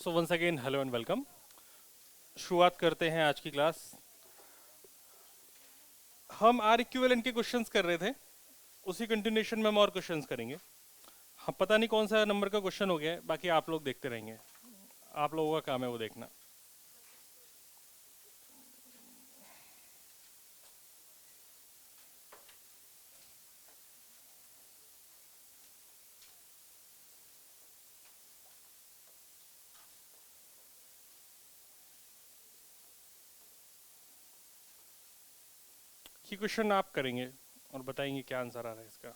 So once again hello and welcome. शुरुआत करते हैं आज की क्लास। हम आर इक्विवेलेंट के क्वेश्चंस कर रहे थे, उसी कंटिन्यूएशन में हम और क्वेश्चंस करेंगे। हम पता नहीं कौन सा नंबर का क्वेश्चन हो गया है, बाकी आप लोग देखते रहेंगे। आप लोगों का काम है वो देखना। ये क्वेश्चन आप करेंगे और बताएंगे क्या आंसर आ रहा है इसका।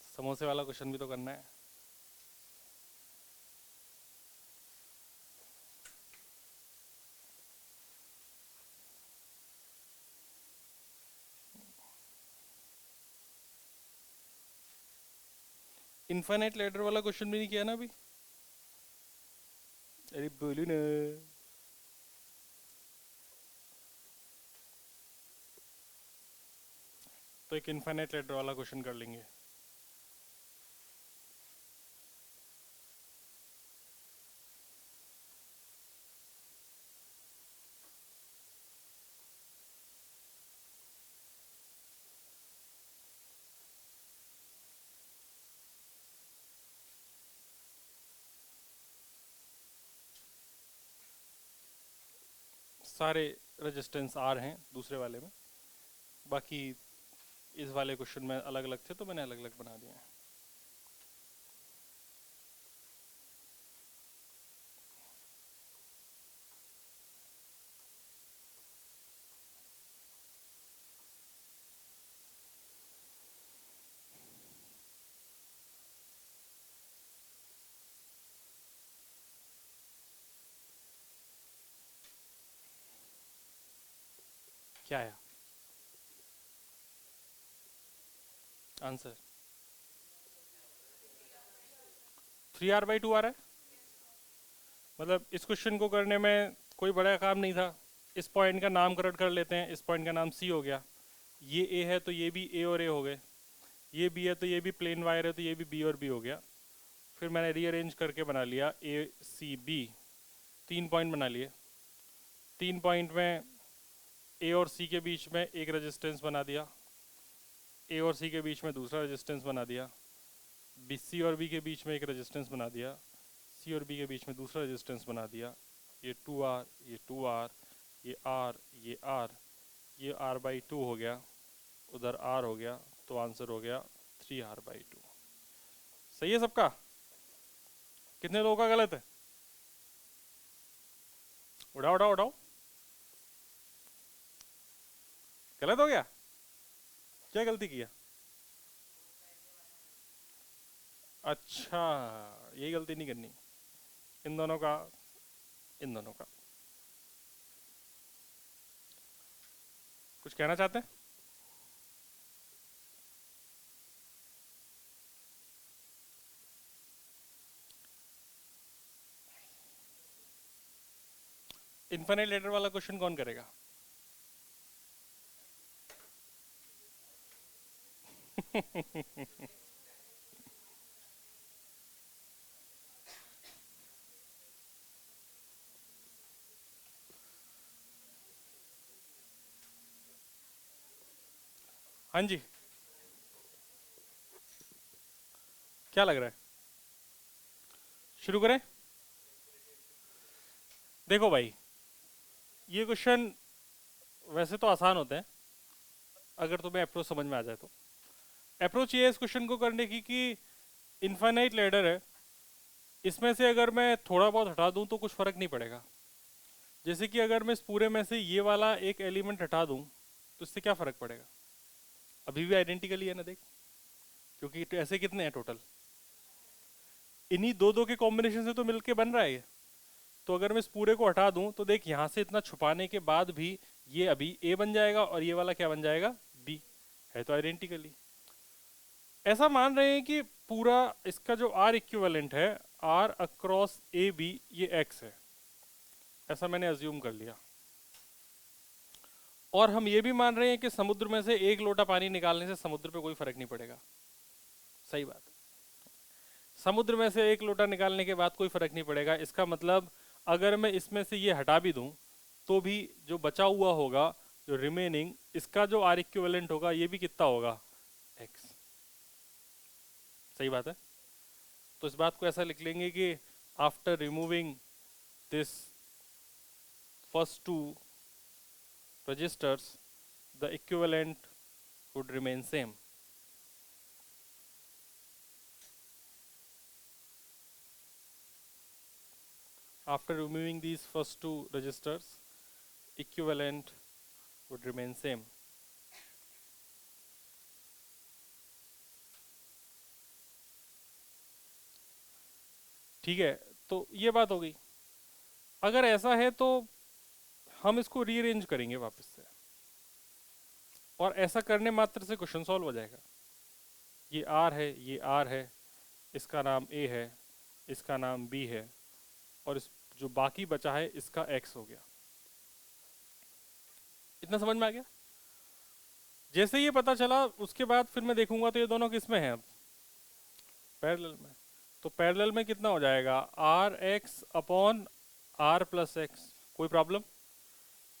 समोसे वाला क्वेश्चन भी तो करना है। इनफाइनाइट लैडर वाला क्वेश्चन भी नहीं किया ना अभी? अरे बोलू ना। तो एक इनफाइनाइट लैडर वाला क्वेश्चन कर लेंगे। सारे रेजिस्टेंस आर हैं दूसरे वाले में, बाकी इस वाले क्वेश्चन में अलग अलग थे तो मैंने अलग अलग बना दिए हैं। क्या है आंसर? 3r/2 आ रहा है। मतलब इस क्वेश्चन को करने में कोई बड़ा काम नहीं था। इस पॉइंट का नामकरण कर लेते हैं। इस पॉइंट का नाम सी हो गया। ये ए है तो ये भी ए और ए हो गए। ये बी है तो ये भी प्लेन वायर है तो ये भी बी और बी हो गया। फिर मैंने रीअरेंज करके बना लिया ए सी बी। 3 पॉइंट बना लिए। 3 पॉइंट में ए और सी के बीच में एक रेजिस्टेंस बना दिया। ए और सी के बीच में दूसरा रेजिस्टेंस बना दिया। बी सी और बी के बीच में एक रेजिस्टेंस बना दिया। सी और बी के बीच में दूसरा रेजिस्टेंस बना दिया। ये 2r, ये 2r, ये r, ये r, ये r/2 हो गया। उधर r हो गया तो आंसर हो गया 3r/2। सही है सबका? कितने लोगों का गलत है? उठाओ उठाओ उठाओ। गलत हो गया? क्या गलती किया? अच्छा, ये गलती नहीं करनी। इन दोनों का, इन दोनों का। कुछ कहना चाहते हैं? इन्फिनिट लेटर वाला क्वेश्चन कौन करेगा? हाँ जी, क्या लग रहा है? शुरू करें? देखो भाई, ये क्वेश्चन वैसे तो आसान होते हैं अगर तुम्हें अप्रोच समझ में आ जाए तो। अप्रोच ये है इस क्वेश्चन को करने की कि इनफाइनाइट लैडर है, इसमें से अगर मैं थोड़ा बहुत हटा दूं तो कुछ फर्क नहीं पड़ेगा। जैसे कि अगर मैं इस पूरे में से ये वाला एक एलिमेंट हटा दूं तो इससे क्या फर्क पड़ेगा? अभी भी आइडेंटिकली है ना, देख। क्योंकि तो ऐसे कितने हैं टोटल? इन्हीं दो दो के कॉम्बिनेशन से तो मिलके बन रहा है ये। तो अगर मैं इस पूरे को हटा दूं तो देख, यहां से इतना छुपाने के बाद भी ये अभी ए बन जाएगा और ये वाला क्या बन जाएगा? बी। है तो आइडेंटिकली। ऐसा मान रहे हैं कि पूरा इसका जो आर इक्विवेलेंट है, आर अक्रॉस ए बी, ये एक्स है। ऐसा मैंने अज्यूम कर लिया। और हम ये भी मान रहे हैं कि समुद्र में से एक लोटा पानी निकालने से समुद्र पे कोई फर्क नहीं पड़ेगा। सही बात है। समुद्र में से एक लोटा निकालने के बाद कोई फर्क नहीं पड़ेगा, इसका मतलब अगर मैं इसमें से ये हटा भी दूं तो भी जो बचा हुआ होगा, जो रिमेनिंग, इसका जो आर इक्विवेलेंट होगा ये भी कितना होगा, एक्स। सही बात है। तो इस बात को ऐसा लिख लेंगे कि after removing this first two registers the equivalent would remain same. After removing these first two registers, equivalent would remain same. ठीक है, तो ये बात हो गई। अगर ऐसा है तो हम इसको रीअरेंज करेंगे वापस से, और ऐसा करने मात्र से क्वेश्चन सॉल्व हो जाएगा। ये आर है, ये आर है, इसका नाम ए है, इसका नाम बी है, और इस जो बाकी बचा है इसका एक्स हो गया। इतना समझ में आ गया? जैसे ये पता चला उसके बाद फिर मैं देखूंगा तो ये दोनों किस में हैं, अब पैरेलल में। तो पैरेलल में कितना हो जाएगा, R X upon R plus X. कोई प्रॉब्लम?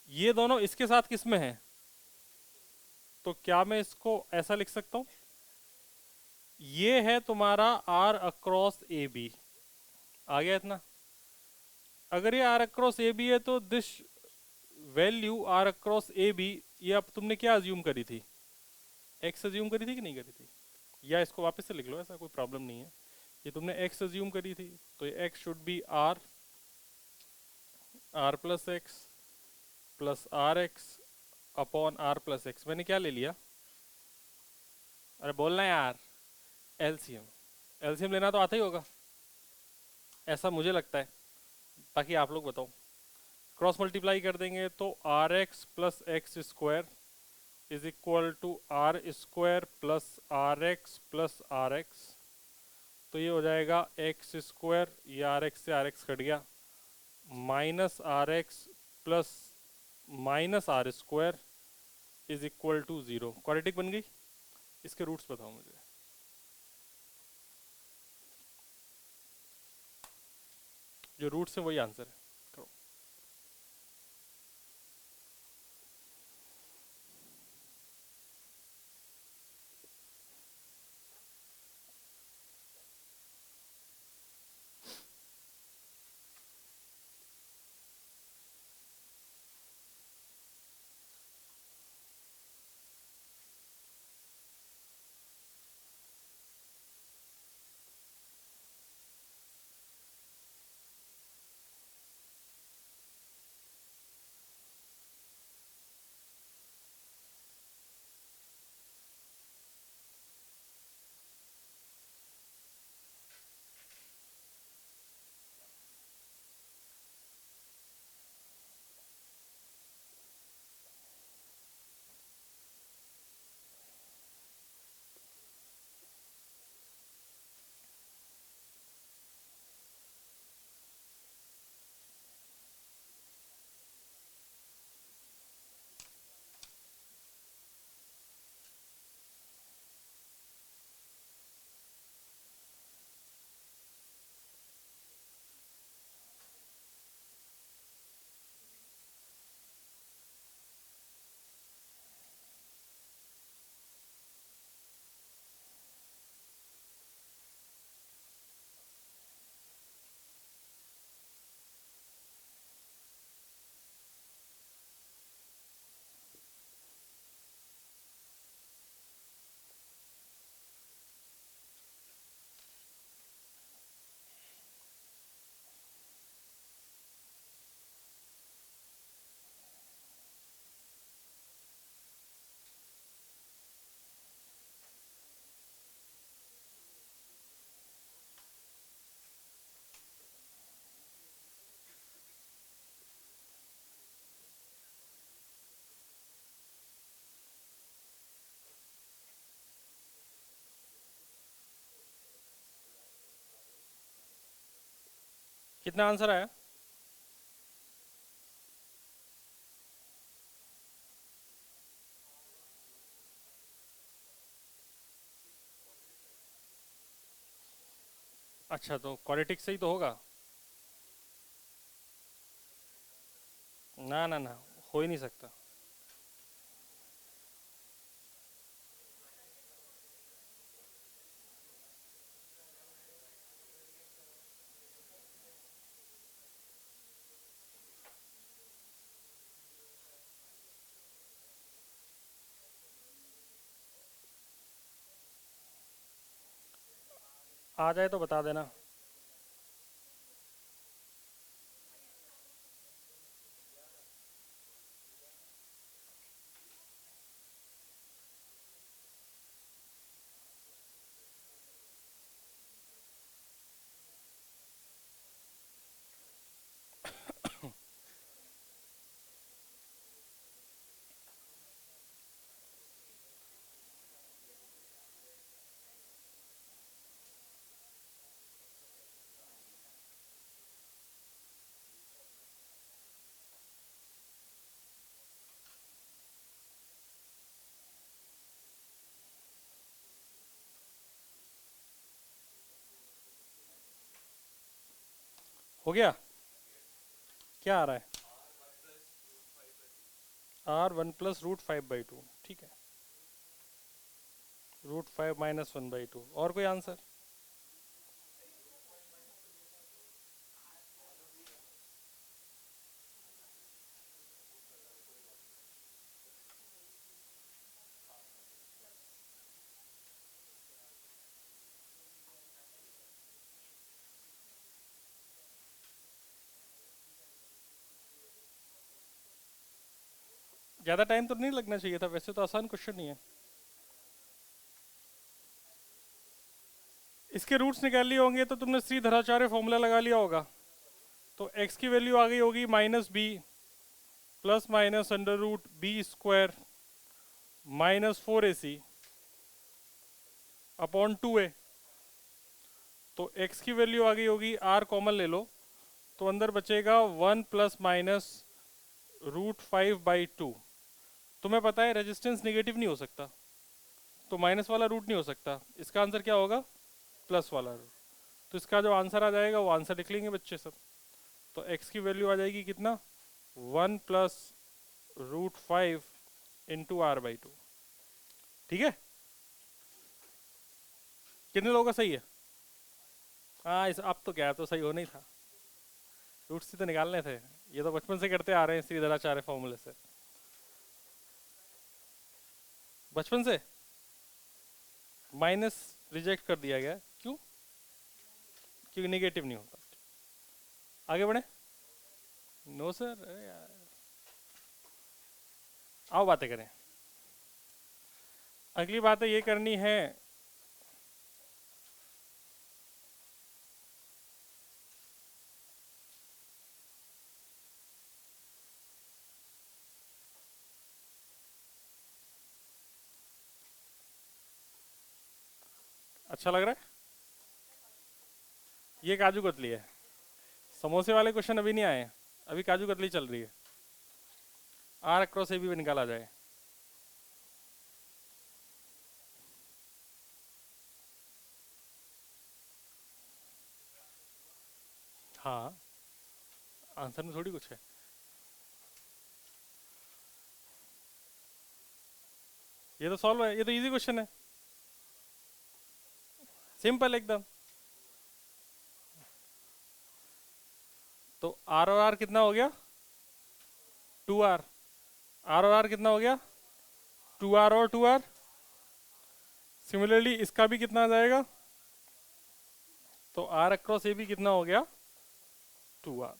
ये दोनों इसके साथ किस में हैं, तो क्या मैं इसको ऐसा लिख सकता हूं, ये है तुम्हारा आर अक्रॉस ए बी। आ गया इतना? अगर ये आर अक्रॉस ए बी है तो this value R across A B, ये अब तुमने क्या अज्यूम करी थी, एक्स अज्यूम करी थी कि नहीं करी थी? या इसको वापस से लिख लो, ऐसा कोई प्रॉब्लम नहीं है। ये तुमने एक्स अज्यूम करी थी, तो ये X should be R, R plus X plus R X upon R plus X. मैंने क्या ले लिया, अरे बोलना यार, एलसीएम। एलसीएम लेना तो आता ही होगा, ऐसा मुझे लगता है, ताकि आप लोग बताओ। क्रॉस मल्टीप्लाई कर देंगे तो R X plus X square is equal to R square plus R X plus R X. तो ये हो जाएगा एक्स स्क्वायर, ये आर एक्स से आर एक्स कट गया, minus R X plus minus R square is equal to 0। Quadratic बन गई। इसके रूट्स बताओ मुझे। जो रूट्स है वही आंसर है। करो। कितना आंसर आया? अच्छा, तो क्वाड्रेटिक से ही तो होगा। ना ना ना, हो ही नहीं सकता। आ जाए तो बता देना। हो गया। क्या आ रहा है? r1 + √5/2, ठीक है। √5 - 1/2, और कोई आंसर? ज़्यादा टाइम तो नहीं लगना चाहिए था, वैसे तो आसान क्वेश्चन नहीं है। इसके रूट्स निकाल लिए होंगे तो तुमने श्रीधराचार्य फॉर्मूला लगा लिया होगा। तो x की वैल्यू आ गई होगी -b +√b² -4ac/2a। तो x की वैल्यू आ गई होगी, r कॉमन ले लो, तो अंदर बचेगा 1 + -√5/2। तुम्हें पता है रेजिस्टेंस नेगेटिव नहीं हो सकता, तो माइनस वाला रूट नहीं हो सकता। इसका आंसर क्या होगा? प्लस वाला रूट। तो इसका जो आंसर आ जाएगा वो आंसर लिख लेंगे बच्चे सब। तो x की वैल्यू आ जाएगी कितना? 1 +√5 × r/2। ठीक है। कितने लोगों का सही है? हाँ, इस अब तो क्या है, अब तो सही होना ही था। रूट्स ही तो निकालने थे। ये तो बचपन से करते आ रहे हैं श्रीधराचार्य फॉर्मूले से। बचपन से माइनस रिजेक्ट कर दिया गया, क्यों? क्योंकि नेगेटिव नहीं होता। आगे बढ़े। नो सर, अरे यार, आओ बातें करें। अगली बात ये करनी है। अच्छा लग रहा है। ये काजू कतली है। समोसे वाले क्वेश्चन अभी नहीं आए, अभी काजू कतली चल रही है। r × a भी निकाला जाए। हाँ, आंसर में थोड़ी कुछ है। ये तो सॉल्व है, ये तो इजी क्वेश्चन है, सिंपल एकदम। तो r और r कितना हो गया? 2r। r और r कितना हो गया? 2r और 2r। सिमिलरली इसका भी कितना आ जाएगा? तो r × a भी कितना हो गया? 2r।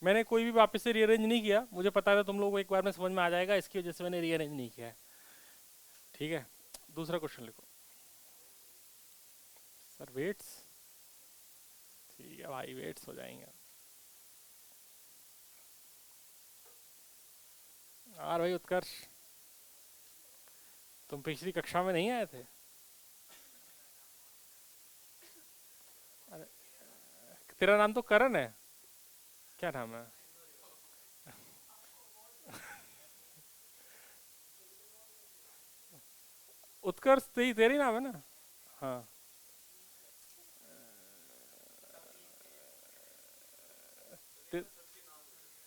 मैंने कोई भी वापस से रीअरेंज नहीं किया, मुझे पता था तुम लोगों को एक बार में समझ में आ जाएगा, इसकी वजह से मैंने रीअरेंज नहीं किया है। ठीक है, दूसरा क्वेश्चन लिखो। सर वेट्स, ठीक है भाई, वेट्स हो जाएंगे। यार भाई उत्कर्ष, तुम पिछली कक्षा में नहीं आए थे? अरे, तेरा नाम तो करण है। क्या नाम है? उत्कर्ष तेरी तेरी नाम है ना? हाँ।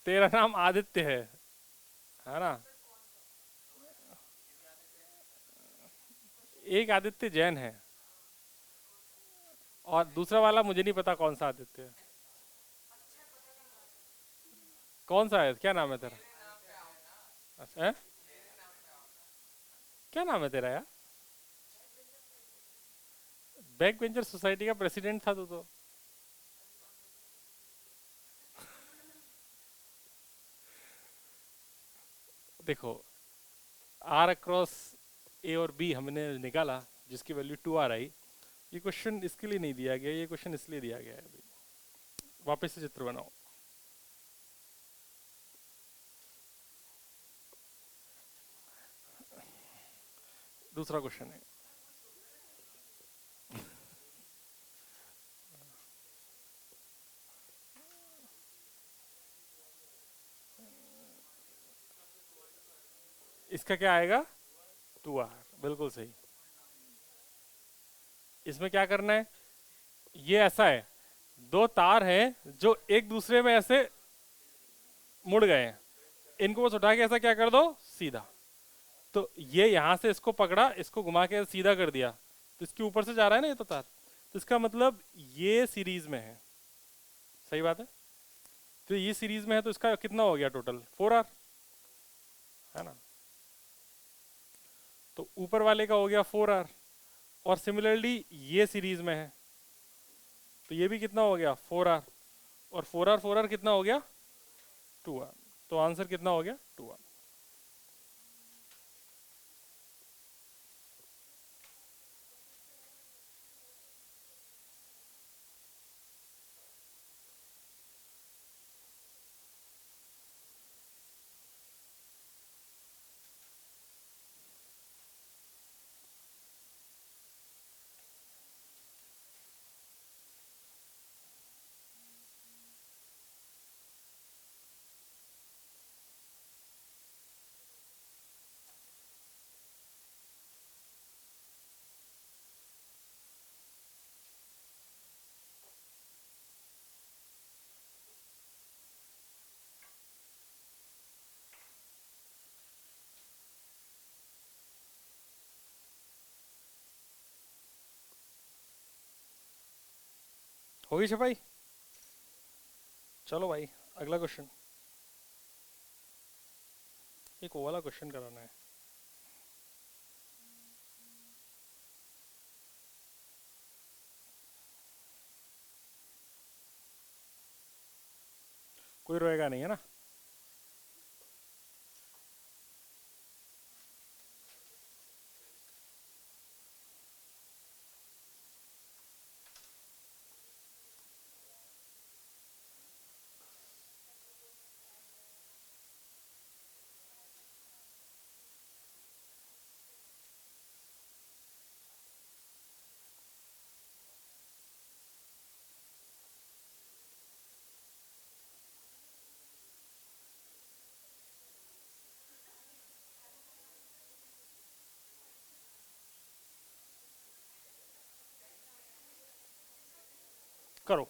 तेरा नाम आदित्य है ना? एक आदित्य जैन है, और दूसरा वाला मुझे नहीं पता कौन सा आदित्य है। कौन सा है, क्या नाम है तेरा? अच्छा है? क्या नाम है तेरा यार? बैक बेंचर सोसाइटी का प्रेसिडेंट था तू तो। देखो, आर अक्रॉस ए और बी हमने निकाला, जिसकी वैल्यू 2 आई। ये क्वेश्चन इसके लिए नहीं दिया गया, ये क्वेश्चन इसलिए दिया गया है अभी। वापस से चित्र बनाओ। दूसरा क्वेश्चन है, इसका क्या आएगा? 2R, बिल्कुल सही। इसमें क्या करना है? ये ऐसा है, दो तार हैं जो एक दूसरे में ऐसे मुड़ गए हैं, इनको बस उठा के ऐसा क्या कर दो, सीधा। तो ये यहां से इसको पकड़ा, इसको घुमा के सीधा कर दिया, तो इसके ऊपर से जा रहा है ना ये तो तार, तो इसका मतलब ये सीरीज में है। सही बात है। तो ये सीरीज में है, तो इसका कितना हो गया टोटल? 4R, है ना? तो ऊपर वाले का हो गया 4R, और सिमिलरली ये सीरीज में है, तो ये भी कितना हो गया? 4R, और 4R कितना हो गया? 2R। तो आंसर कितना हो गया? 2R। होगी छपाई? चलो भाई, अगला क्वेश्चन। एक वो वाला क्वेश्चन कराना है। कोई रोएगा नहीं, है ना? करो।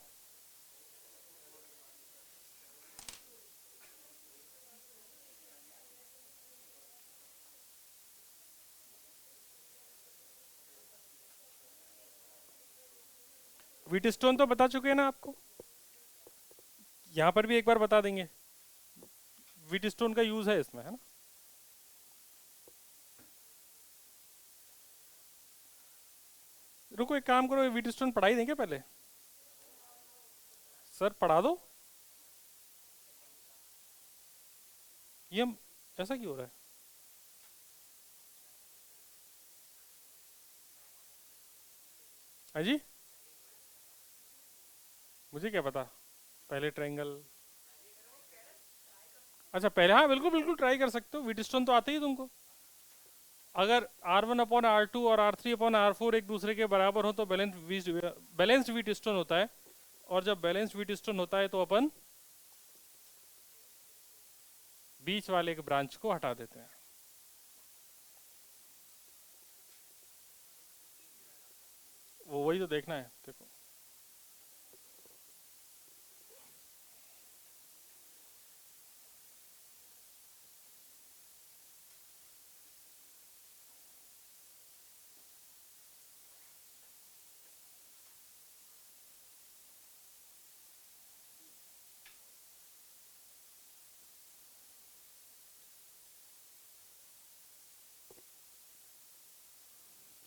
व्हीटस्टोन तो बता चुके हैं ना आपको, यहाँ पर भी एक बार बता देंगे। व्हीटस्टोन का यूज है इसमें, है ना? रुको, एक काम करो, व्हीटस्टोन पढ़ाई देंगे पहले। सर पढ़ा दो। ये हम, ऐसा क्यों हो रहा है? हाँ जी, मुझे क्या पता। पहले ट्रायंगल। अच्छा पहले, हाँ बिल्कुल बिल्कुल ट्राई कर सकते हो, व्हीटस्टोन तो आते ही तुमको। अगर R1/R2 और R3/R4 एक दूसरे के बराबर हो तो बैलेंस्ड व्हीटस्टोन होता है। और जब बैलेंस्ड व्हीटस्टोन होता है तो अपन बीच वाले के ब्रांच को हटा देते हैं। वो वही तो देखना है, देखो।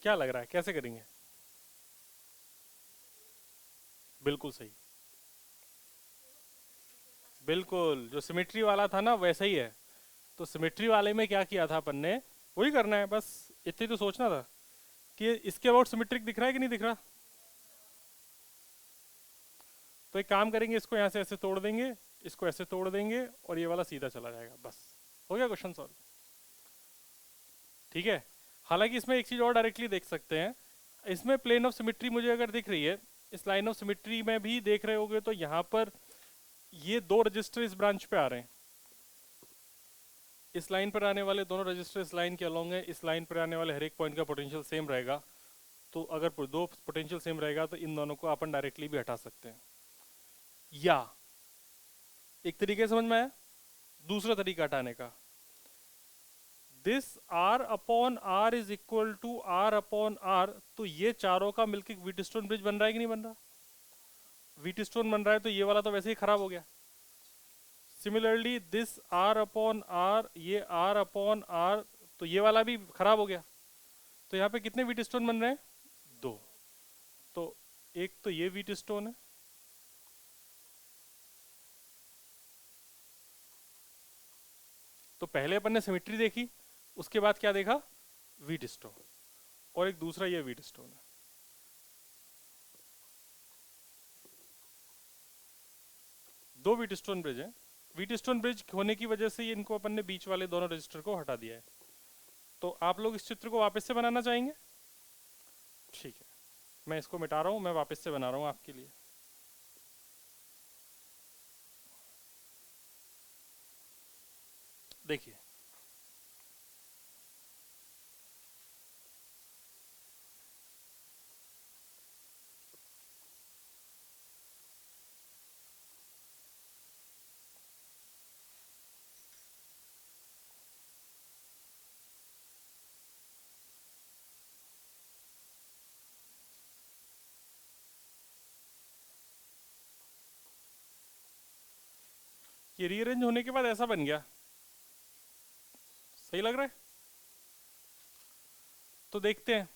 क्या लग रहा है, कैसे करेंगे? बिल्कुल सही, बिल्कुल जो सिमेट्री वाला था ना वैसा ही है। तो सिमेट्री वाले में क्या किया था अपन ने, वही करना है बस। इतनी तो सोचना था कि इसके अबाउट सिमेट्रिक दिख रहा है कि नहीं दिख रहा। तो एक काम करेंगे, इसको यहाँ से ऐसे तोड़ देंगे, इसको ऐसे तोड़ देंगे और ये वाला सीधा चला जाएगा, बस हो गया क्वेश्चन सॉल्व। ठीक है। हालांकि इसमें एक चीज और डायरेक्टली देख सकते हैं, इसमें प्लेन ऑफ सिमेट्री मुझे अगर दिख रही है, इस लाइन ऑफ सिमेट्री में भी देख रहे होगे तो यहाँ पर ये दो रजिस्टर इस ब्रांच पे आ रहे हैं। इस लाइन पर आने वाले दोनों रजिस्टर इस लाइन के अलोंग है, इस लाइन पर आने वाले हर एक पॉइंट का पोटेंशियल सेम रहेगा। तो अगर दो पोटेंशियल सेम रहेगा तो इन दोनों को अपन डायरेक्टली भी हटा सकते हैं। या एक तरीके समझ में आया, दूसरा तरीका हटाने का, this R upon R is equal to R upon R। तो ये चारों का मिलकर व्हीटस्टोन ब्रिज बन रहा है कि नहीं बन रहा? व्हीटस्टोन बन रहा है, तो ये वाला तो वैसे ही खराब हो गया। Similarly this R upon R, ये R अपॉन R, तो ये वाला भी खराब हो गया। तो यहाँ पे कितने व्हीटस्टोन बन रहे हैं? दो। तो एक तो ये व्हीटस्टोन है, तो पहले अपन ने सिमेट्री देखी, उसके बाद क्या देखा? व्हीटस्टोन। और एक दूसरा ये व्हीटस्टोन है। दो व्हीटस्टोन ब्रिज है। व्हीटस्टोन ब्रिज होने की वजह से इनको अपन ने बीच वाले दोनों रजिस्टर को हटा दिया है। तो आप लोग इस चित्र को वापस से बनाना चाहेंगे? ठीक है, मैं इसको मिटा रहा हूं, मैं वापस से बना रहा हूं आपके लिए। देखिए, ये रीअरेंज होने के बाद ऐसा बन गया, सही लग रहा है? तो देखते हैं,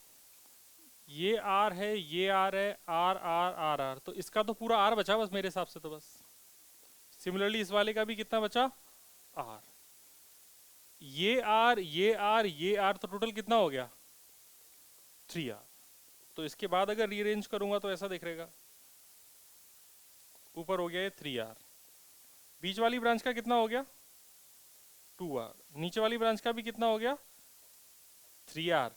ये आर है, ये आर है, आर आर आर आर, तो इसका तो पूरा आर बचा बस मेरे हिसाब से तो बस। सिमिलरली इस वाले का भी कितना बचा? आर। ये आर, ये आर, ये आर, तो टोटल कितना हो गया? 3R। तो इसके बाद अगर रीअरेंज करूंगा तो ऐसा दिख रहेगा, ऊपर हो गया ये 3R, बीच वाली ब्रांच का कितना हो गया? 2R, नीचे वाली ब्रांच का भी कितना हो गया? 3R।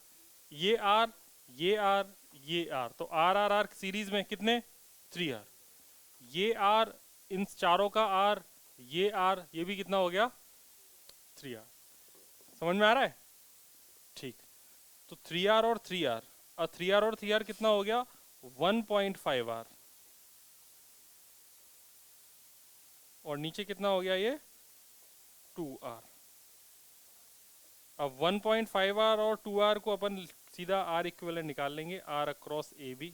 ये R, ये R, ये R, तो R R R सीरीज में कितने? 3R। ये R, इन चारों का R, ये R, ये भी कितना हो गया? 3R। समझ में आ रहा है? ठीक। तो 3R और 3R, और 3R और 3R कितना हो गया? 1.5R। और नीचे कितना हो गया ये? 2R। अब 1.5R और 2R को अपन सीधा R इक्विवेलेंट निकाल लेंगे, R अक्रॉस ए बी,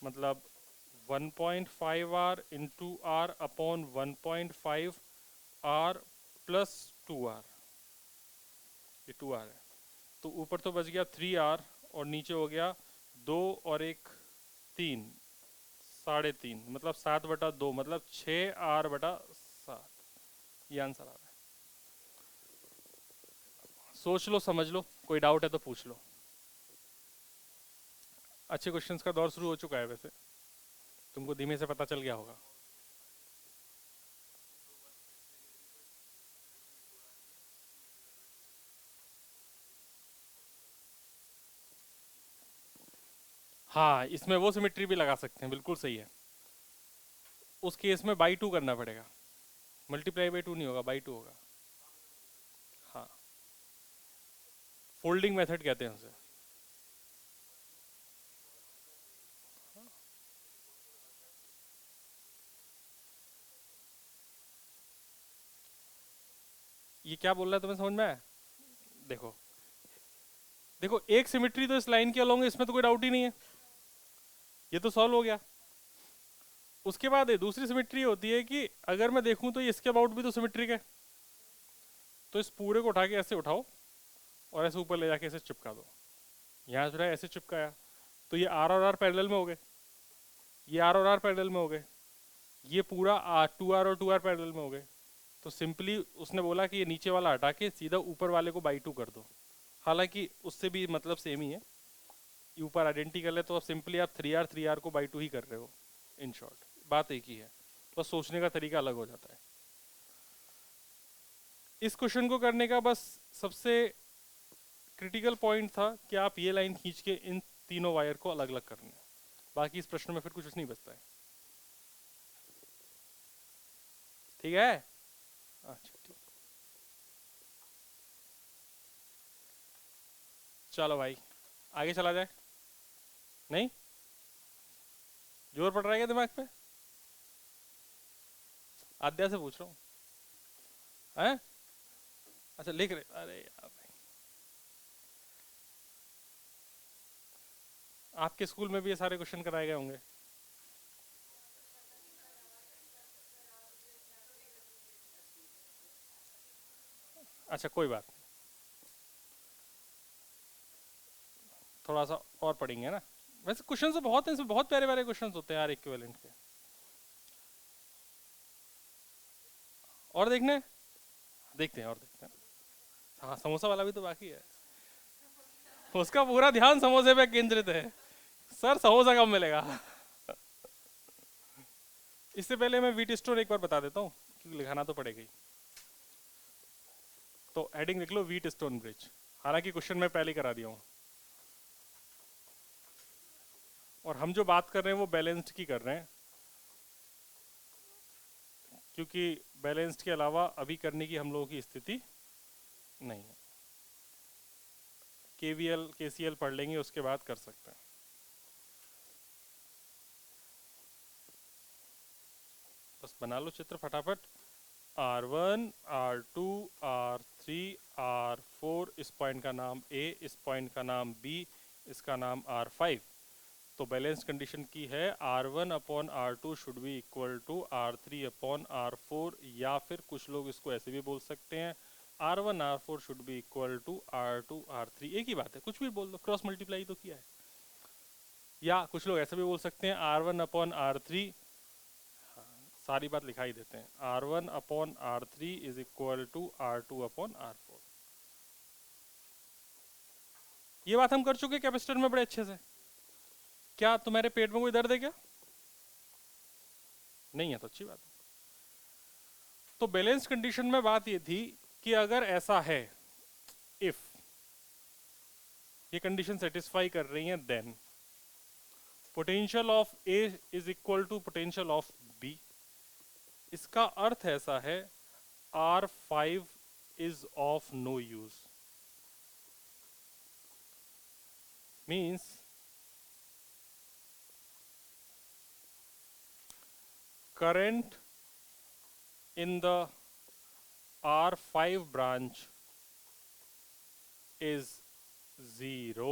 मतलब 1.5R into R upon 1.5R plus 2R, ये 2R है। तो ऊपर तो बच गया 3R और नीचे हो गया 2 और 1 3, 3.5, मतलब 7/2, मतलब 6R/7। ये आंसर आ रहा है। सोच लो, समझ लो, कोई डाउट है तो पूछ लो। अच्छे क्वेश्चंस का दौर शुरू हो चुका है वैसे, तुमको धीमे से पता चल गया होगा। हाँ, इसमें वो सिमेट्री भी लगा सकते हैं, बिल्कुल सही है। उस केस में बाई 2 करना पड़ेगा, मल्टीप्लाई बाई 2 नहीं होगा, बाई 2 होगा। हाँ, फोल्डिंग मेथड कहते हैं उसे। ये क्या बोल रहा है तुम्हें समझ में आया? देखो, देखो एक सिमेट्री तो इस लाइन के अलोंग है, इसमें तो कोई डाउट ही नहीं है, ये तो सॉल्व हो गया। उसके बाद दूसरी सिमेट्री होती है कि अगर मैं देखूं तो ये इसके अबाउट भी तो सिमेट्रिक है, तो इस पूरे को उठा के ऐसे उठाओ और ऐसे ऊपर ले जाके ऐसे चिपका दो, यहाँ जो है ऐसे चिपकाया, तो ये आर और आर पैरेलल में हो गए, ये आर और आर पैरेलल में हो गए, ये पूरा आर टू आर और टू आर पैरेलल में हो गए। तो सिंपली उसने बोला कि ये नीचे वाला हटा के सीधा ऊपर वाले को बाई टू कर दो। हालांकि उससे भी मतलब सेम ही है, ऊपर आइडेंटिकल है, तो अब सिंपली आप थ्री आर को बाई टू ही कर रहे हो। इन शॉर्ट बात एक ही है, बस सोचने का तरीका अलग हो जाता है। इस क्वेश्चन को करने का बस सबसे क्रिटिकल पॉइंट था कि आप ये लाइन खींच के इन तीनों वायर को अलग अलग करना है, बाकी इस प्रश्न में फिर कुछ नहीं बचता है। ठीक है, अच्छा ठीक, चलो भाई आगे चला जाए। नहीं, जोर पड़ रहा है क्या दिमाग पे? आद्या से पूछ रहा हूँ। हैं? अच्छा लिख रहे, अरे यार भाई, आपके स्कूल में भी ये सारे क्वेश्चन कराए गए होंगे। अच्छा कोई बात नहीं, थोड़ा सा और पढ़ेंगे ना। वैसे क्वेश्चन तो बहुत हैं, इसमें बहुत प्यारे प्यारे क्वेश्चन होते हैं यार इक्विवेलेंट के। और देखने हैं? देखते हैं और देखते हैं। हाँ समोसा वाला भी तो बाकी है, उसका पूरा ध्यान समोसे पे केंद्रित है। सर समोसा कब मिलेगा? इससे पहले मैं वीट स्टोन एक बार बता देता हूँ, क्योंकि लिखाना तो पड़ेगा ही। तो हेडिंग लिख लो वीट स्टोन ब्रिज, हालांकि क्वेश्चन मैं पहले ही करा दिया हूँ। और हम जो बात कर रहे हैं वो बैलेंस्ड की कर रहे हैं, क्योंकि बैलेंस्ड के अलावा अभी करने की हम लोगों की स्थिति नहीं है। केवीएल केसीएल पढ़ लेंगे उसके बाद कर सकते हैं। बस बना लो चित्र फटाफट। R1, R2, R3, R4, इस पॉइंट का नाम A, इस पॉइंट का नाम B, इसका नाम R5। तो बैलेंस कंडीशन की है R1 upon R2 should be equal to R3 upon R4, या फिर कुछ लोग इसको ऐसे भी बोल सकते हैं R1 R4 should be equal to R2 R3। एक ही बात है, कुछ भी बोल दो, क्रॉस मल्टीप्लाई तो किया है। या कुछ लोग ऐसे भी बोल सकते हैं R1 अपॉन R3, सारी बात लिखा ही देते हैं, R1 upon R3 is equal to R2 upon R4। ये बात हम कर चुके कैपेसिटर में बड़े अच्छे से। क्या तुम्हारे पेट में कोई दर्द है क्या? नहीं है तो अच्छी बात है। तो बैलेंस कंडीशन में बात ये थी कि अगर ऐसा है, इफ ये कंडीशन सेटिस्फाई कर रही है, then potential of A is equal to potential of B. इसका अर्थ ऐसा है R5 is of no use, means current in the R5 branch is 0।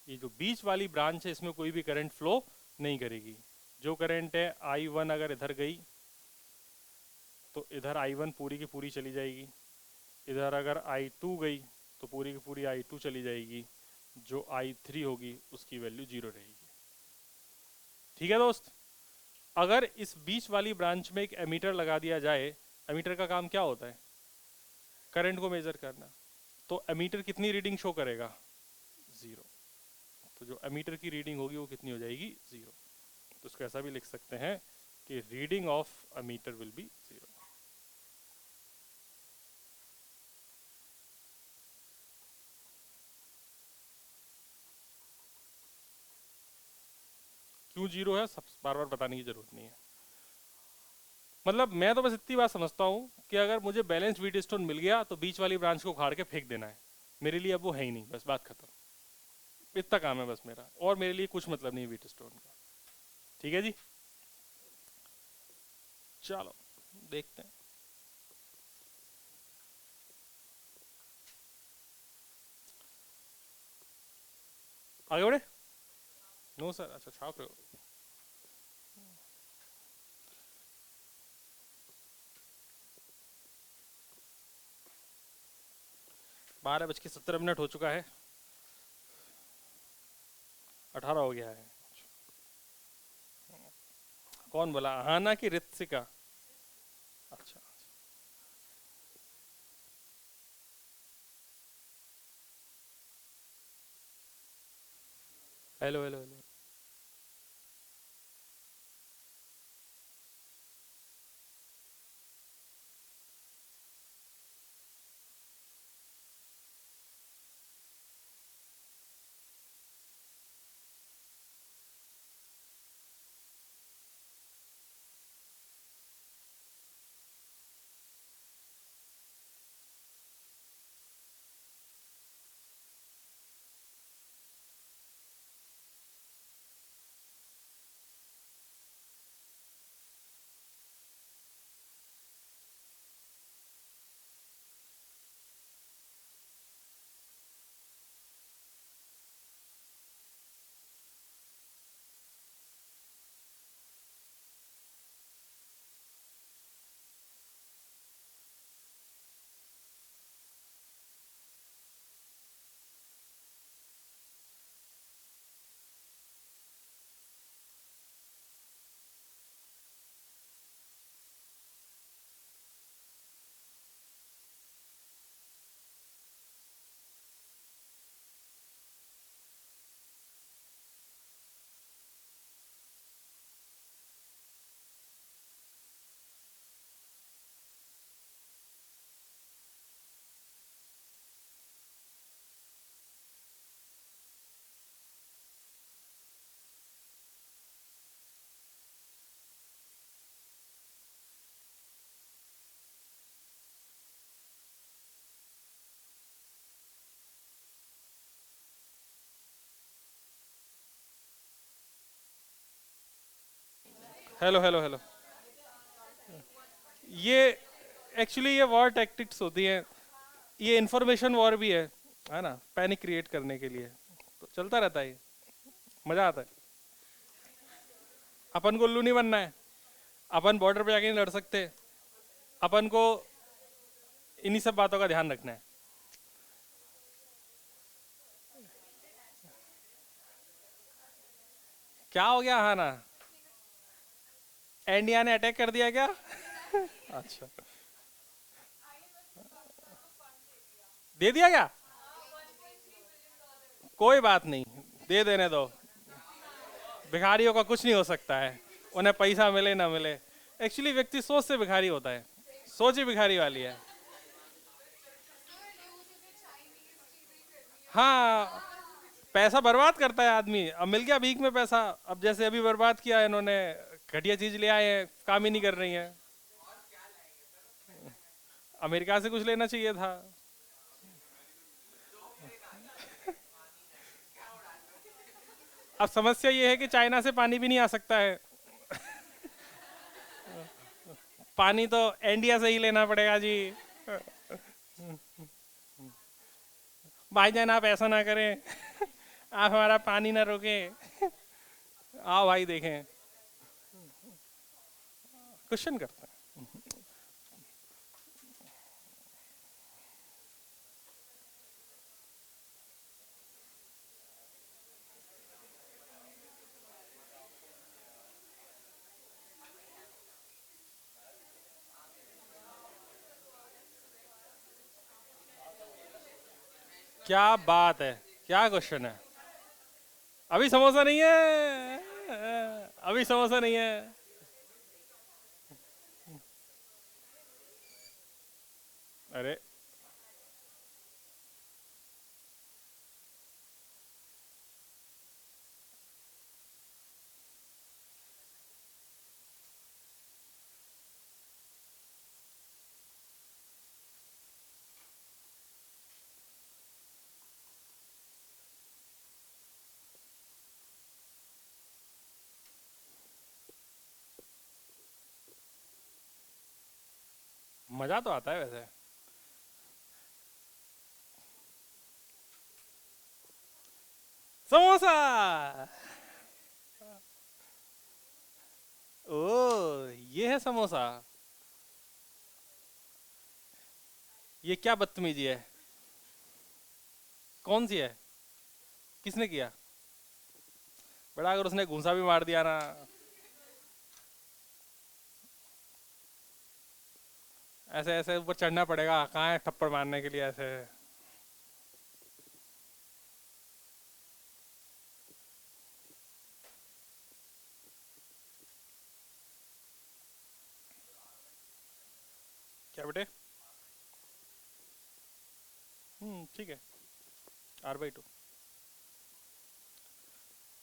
ये जो बीच वाली ब्रांच है इसमें कोई भी करंट फ्लो नहीं करेगी। जो करंट है I1 अगर इधर गई तो इधर I1 पूरी की पूरी चली जाएगी, इधर अगर I2 गई तो पूरी की पूरी I2 चली जाएगी, जो I3 होगी उसकी वैल्यू 0 रहेगी। ठीक है दोस्त, अगर इस बीच वाली ब्रांच में एक एमीटर लगा दिया जाए, एमीटर का काम क्या होता है? करंट को मेजर करना। तो एमीटर कितनी रीडिंग शो करेगा? 0। तो जो एमीटर की रीडिंग होगी वो कितनी हो जाएगी? 0। तो इसको ऐसा भी लिख सकते हैं कि reading of ammeter will be 0। क्यों 0 है सब बार बार बताने की जरूरत नहीं है। मतलब मैं तो बस इतनी बात समझता हूँ कि अगर मुझे बैलेंस वीट स्टोन मिल गया तो बीच वाली ब्रांच को उखाड़ के फेंक देना है, मेरे लिए अब वो है ही नहीं, बस बात खत्म। इतना काम है बस मेरा, और मेरे लिए कुछ मतलब नहीं वीट स्टोन का। ठीक है जी, चलो देखते हैं। आगे बढ़े? नो सर, अच्छा छाप रहे हो। 12:17 हो चुका है। 18 हो गया है। कौन बोला, हाना की ऋतिका? अच्छा। Hello hello hello. Hello hello hello. ये एक्चुअली ये वॉर टैक्टिक्स होती हैं, ये इंफॉर्मेशन वॉर भी है ना, पैनिक क्रिएट करने के लिए। तो चलता रहता है ये, मजा आता है। अपन को उल्लू नहीं बनना है, अपन बॉर्डर पे जाके नहीं लड़ सकते, अपन को इन्हीं सब बातों का ध्यान रखना है। क्या हो गया, हाँ ना? इंडिया ने अटैक कर दिया क्या? अच्छा। दे दिया क्या? कोई बात नहीं, दे देने दो। भिखारियों का कुछ नहीं हो सकता है, उन्हें पैसा मिले ना मिले। एक्चुअली व्यक्ति सोच से भिखारी होता है, सोच ही भिखारी वाली है। हाँ, पैसा बर्बाद करता है आदमी। अब मिल गया भीख में पैसा, अब जैसे अभी बर्बाद किया इन्होंने, घटिया चीज ले आए हैं, काम ही नहीं कर रही है। अमेरिका से कुछ लेना चाहिए था। अब समस्या ये है कि चाइना से पानी भी नहीं आ सकता है, पानी तो इंडिया से ही लेना पड़ेगा जी। भाईजान आप ऐसा ना करें, आप हमारा पानी ना रोके। आओ भाई देखें, क्वेश्चन करते हैं। क्या बात है, क्या क्वेश्चन है? अभी समोसा नहीं है, अभी समोसा नहीं है। अरे, मजा तो आता है वैसे। समोसा। ओ, ये है समोसा? ये क्या बदतमीजी है? कौन सी है? किसने किया? बड़ा अगर उसने घूंसा भी मार दिया ना। ऐसे ऐसे ऊपर चढ़ना पड़ेगा, कहाँ है थप्पड़ मारने के लिए ऐसे। क्या बेटे? ठीक है। R/2।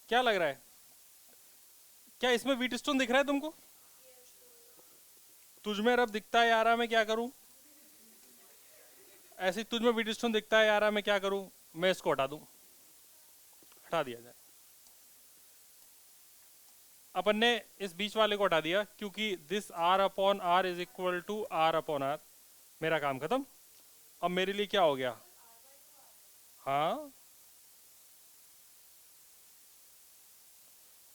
क्या लग रहा है? क्या इसमें व्हीट स्टोन दिख रहा है तुमको? तुझमें रब दिखता है यारा, मैं क्या करूं? ऐसे ही तुझमें व्हीट स्टोन दिखता है यारा, मैं क्या करूं? मैं इसको हटा दूं। हटा दिया जाए। अपन ने इस बीच वाले को हटा दिया क्योंकि this R/R is equal to R/R। मेरा काम खत्म। अब मेरे लिए क्या हो गया? हाँ,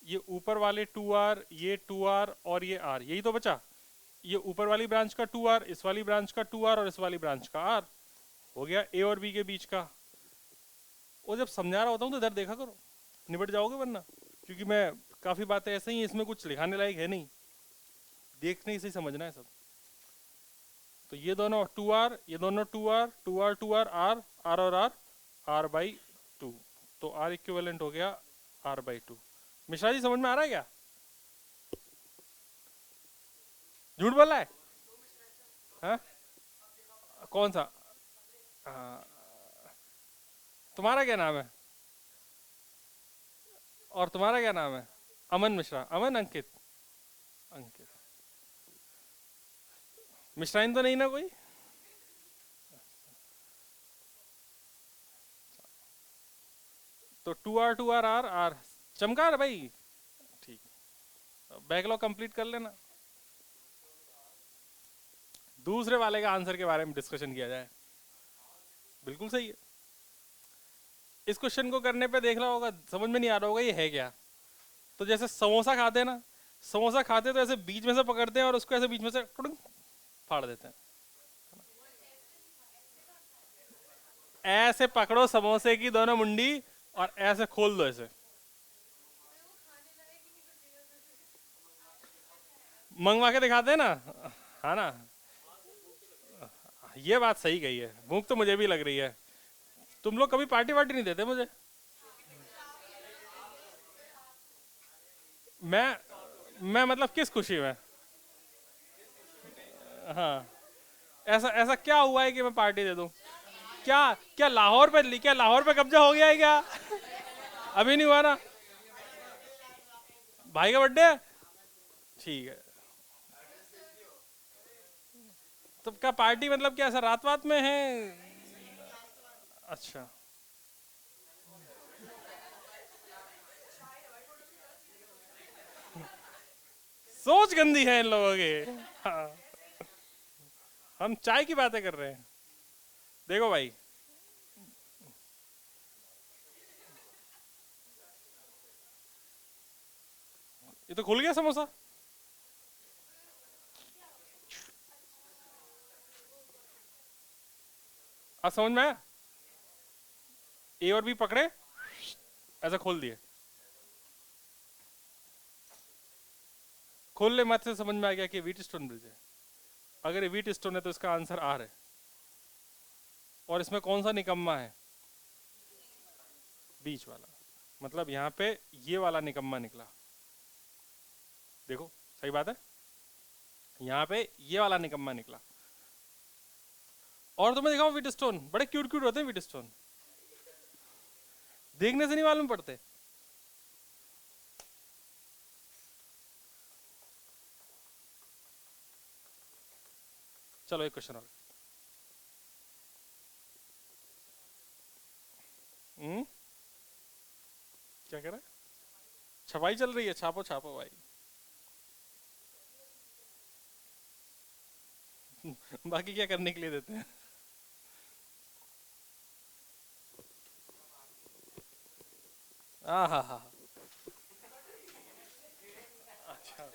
ये ऊपर वाले 2R, ये 2R और ये R, यही तो बचा। ये ऊपर वाली ब्रांच का 2R, इस वाली ब्रांच का 2R और इस वाली ब्रांच का R। हो गया A और B के बीच का। वो जब समझा रहा होता हूँ तो इधर देखा करो, निबट जाओगे वरना। क्योंकि मैं काफ़ी बातें ऐसे ही हैं, इसमें कुछ लिखाने लायक है नहीं, देखने से ही समझना है सब। तो ये दोनों 2R, ये दोनों 2R, 2R 2R, R, R और R, R/2। तो R इक्विवेलेंट हो गया R/2। मिश्रा जी समझ में आ रहा है क्या? झूठ बोला है? हाँ? कौन सा? हाँ, तुम्हारा क्या नाम है? और तुम्हारा क्या नाम है? अमन मिश्रा। अमन, अंकित? अंकित। मिश्राइन तो नहीं ना कोई? तो 2R 2R R R। चमका रहा भाई? ठीक। बैकलॉग कंप्लीट कर लेना। दूसरे वाले का आंसर के बारे में डिस्कशन किया जाए। बिल्कुल सही है। इस क्वेश्चन को करने पे देख रहा होगा, समझ में नहीं आ रहा होगा ये है क्या। तो जैसे समोसा खाते हैं ना, समोसा खाते तो ऐसे बीच में से पकड़ते हैं और उसको ऐसे बीच में से टुडुंग फाड़ देते हैं। ऐसे पकड़ो समोसे की दोनों मुंडी और ऐसे खोल दो ऐसे। मंगवा के दिखाते हैं ना। हाँ ना। ये बात सही कही है, भूख तो मुझे भी लग रही है। तुम लोग कभी पार्टी वार्टी नहीं देते मुझे। मैं मैं मतलब किस खुशी में? हाँ। ऐसा ऐसा क्या हुआ है कि मैं पार्टी दे दूं? क्या? क्या लाहौर पे कब्जा हो गया है क्या? अभी नहीं हुआ ना? भाई का बर्थडे है? ठीक है। तो क्या पार्टी मतलब क्या ऐसा रात वात में है? अच्छा। सोच गंदी है इन लोगों की। हाँ। हम चाय की बातें कर रहे हैं। देखो भाई, ये तो खुल गया समोसा। आज समझ में आया? ए और बी पकड़े, ऐसा खोल दिए। खोलने मत से समझ में आ गया कि व्हीट स्टोन ब्रिज है। अगर ये व्हीट स्टोन है तो इसका आंसर आर है। और इसमें कौन सा निकम्मा है? बीच वाला। मतलब यहाँ पे ये वाला निकम्मा निकला। देखो, सही बात है। यहाँ पे ये वाला निकम्मा निकला। और तुम्हें दिखाऊं व्हीट स्टोन, बड़े क्यूट क्यूट होते हैं व्हीट स्टोन, देखने से नहीं मालूम पड़ते। चलो एक क्वेश्चन और। हम्म। क्या कह रहा है? छपाई चल रही है, छापो छापो भाई। बाकी क्या करने के लिए देते हैं? हाँ हाँ हाँ। अच्छा।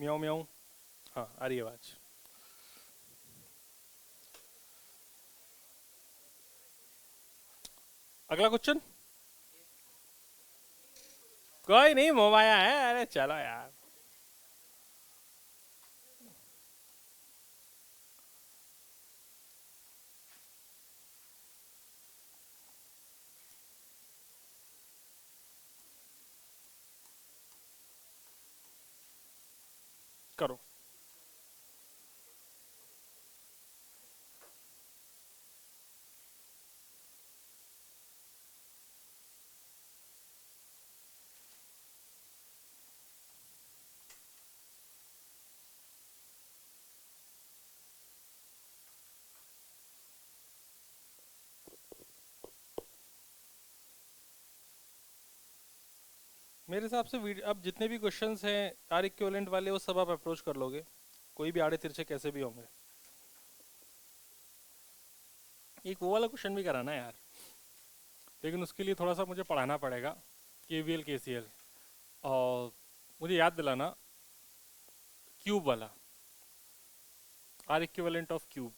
म्याऊं म्याऊं। हाँ आ रही है आवाज। अगला क्वेश्चन। कोई नहीं, मोबाइल है, अरे चलो यार। करो। मेरे हिसाब से अब जितने भी क्वेश्चंस हैं आर इक्विवेलेंट वाले, वो सब आप अप्रोच कर लोगे, कोई भी आड़े तिरछे कैसे भी होंगे। एक वो वाला क्वेश्चन भी कराना है यार, लेकिन उसके लिए थोड़ा सा मुझे पढ़ाना पड़ेगा। KVL KCL. और मुझे याद दिलाना, क्यूब वाला, आर इक्विवेलेंट ऑफ क्यूब।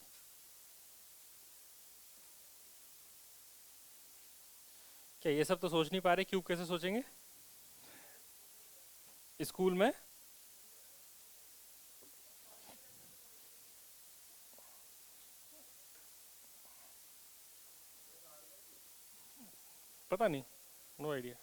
क्या ये सब तो सोच नहीं पा रहे, क्यूब कैसे सोचेंगे स्कूल में? पता नहीं, नो आइडिया।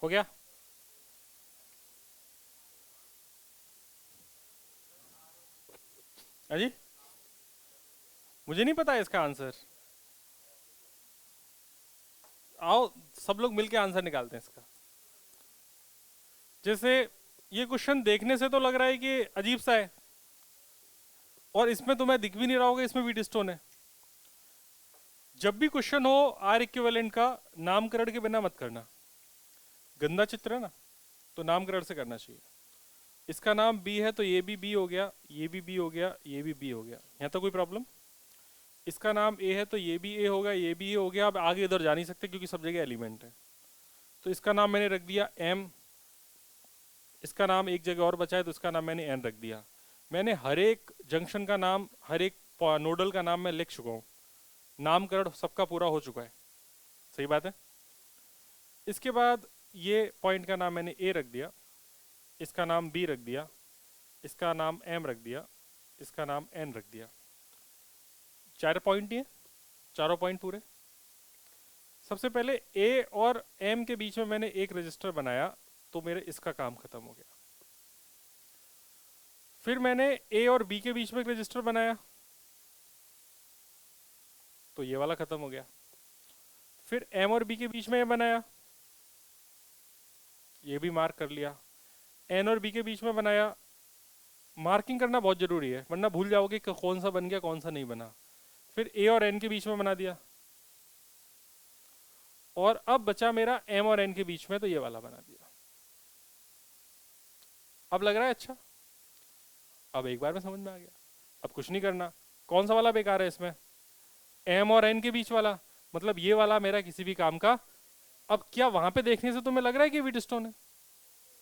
हो गया। अजी, मुझे नहीं पता है इसका आंसर। आओ सब लोग मिलके आंसर निकालते हैं इसका। जैसे ये क्वेश्चन देखने से तो लग रहा है कि अजीब सा है, और इसमें तुम्हें दिख भी नहीं रहा होगा इसमें व्हीट स्टोन है। जब भी क्वेश्चन हो आर इक्विवेलेंट का, नामकरण के बिना मत करना। गंदा चित्र है ना, तो नामकरण से करना चाहिए। इसका नाम बी है तो ये भी बी हो गया, ये भी बी हो गया, ये भी बी हो गया, यहाँ तो कोई प्रॉब्लम। इसका नाम ए है तो ये भी ए होगा, ये भी ए हो गया। अब आगे इधर जा नहीं सकते क्योंकि सब जगह एलिमेंट है। तो इसका नाम मैंने रख दिया एम। इसका नाम एक जगह और बचा है तो इसका नाम मैंने एन रख दिया। मैंने हर एक जंक्शन का नाम, हर एक नोडल का नाम मैं लिख चुका हूँ। नामकरण सबका पूरा हो चुका है। सही बात है। इसके बाद ये पॉइंट का नाम मैंने ए रख दिया, इसका नाम बी रख दिया, इसका नाम एम रख दिया, इसका नाम एन रख दिया। 4 पॉइंट ही है, चारों पॉइंट पूरे। सबसे पहले ए और एम के बीच में मैंने एक रजिस्टर बनाया, तो मेरे इसका काम खत्म हो गया। फिर मैंने ए और बी के बीच में एक रजिस्टर बनाया, तो ये वाला खत्म हो गया। फिर एम और बी के बीच में ये बनाया, ये भी मार्क कर लिया। एन और बी के बीच में बनाया। मार्किंग करना बहुत जरूरी है वरना भूल जाओगे कि कौन सा बन गया कौन सा नहीं बना। फिर ए और एन के बीच में बना दिया, और अब बचा मेरा एम और एन के बीच में, तो ये वाला बना दिया। अब लग रहा है अच्छा, अब एक बार में समझ में आ गया। अब कुछ नहीं करना। कौन सा वाला बेकार है इसमें? एम और एन के बीच वाला, मतलब ये वाला मेरा किसी भी काम का। अब क्या वहां पे देखने से तुम्हें लग रहा है कि व्हीट स्टोन है?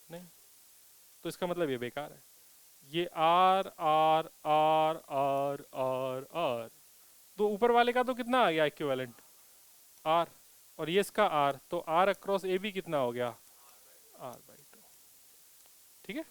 नहीं, तो इसका मतलब ये बेकार है। ये R R R R R R, तो ऊपर वाले का तो कितना आ गया इक्विवेलेंट? आर, और ये इसका आर, तो आर अक्रॉस ए भी कितना हो गया? R/2। ठीक है।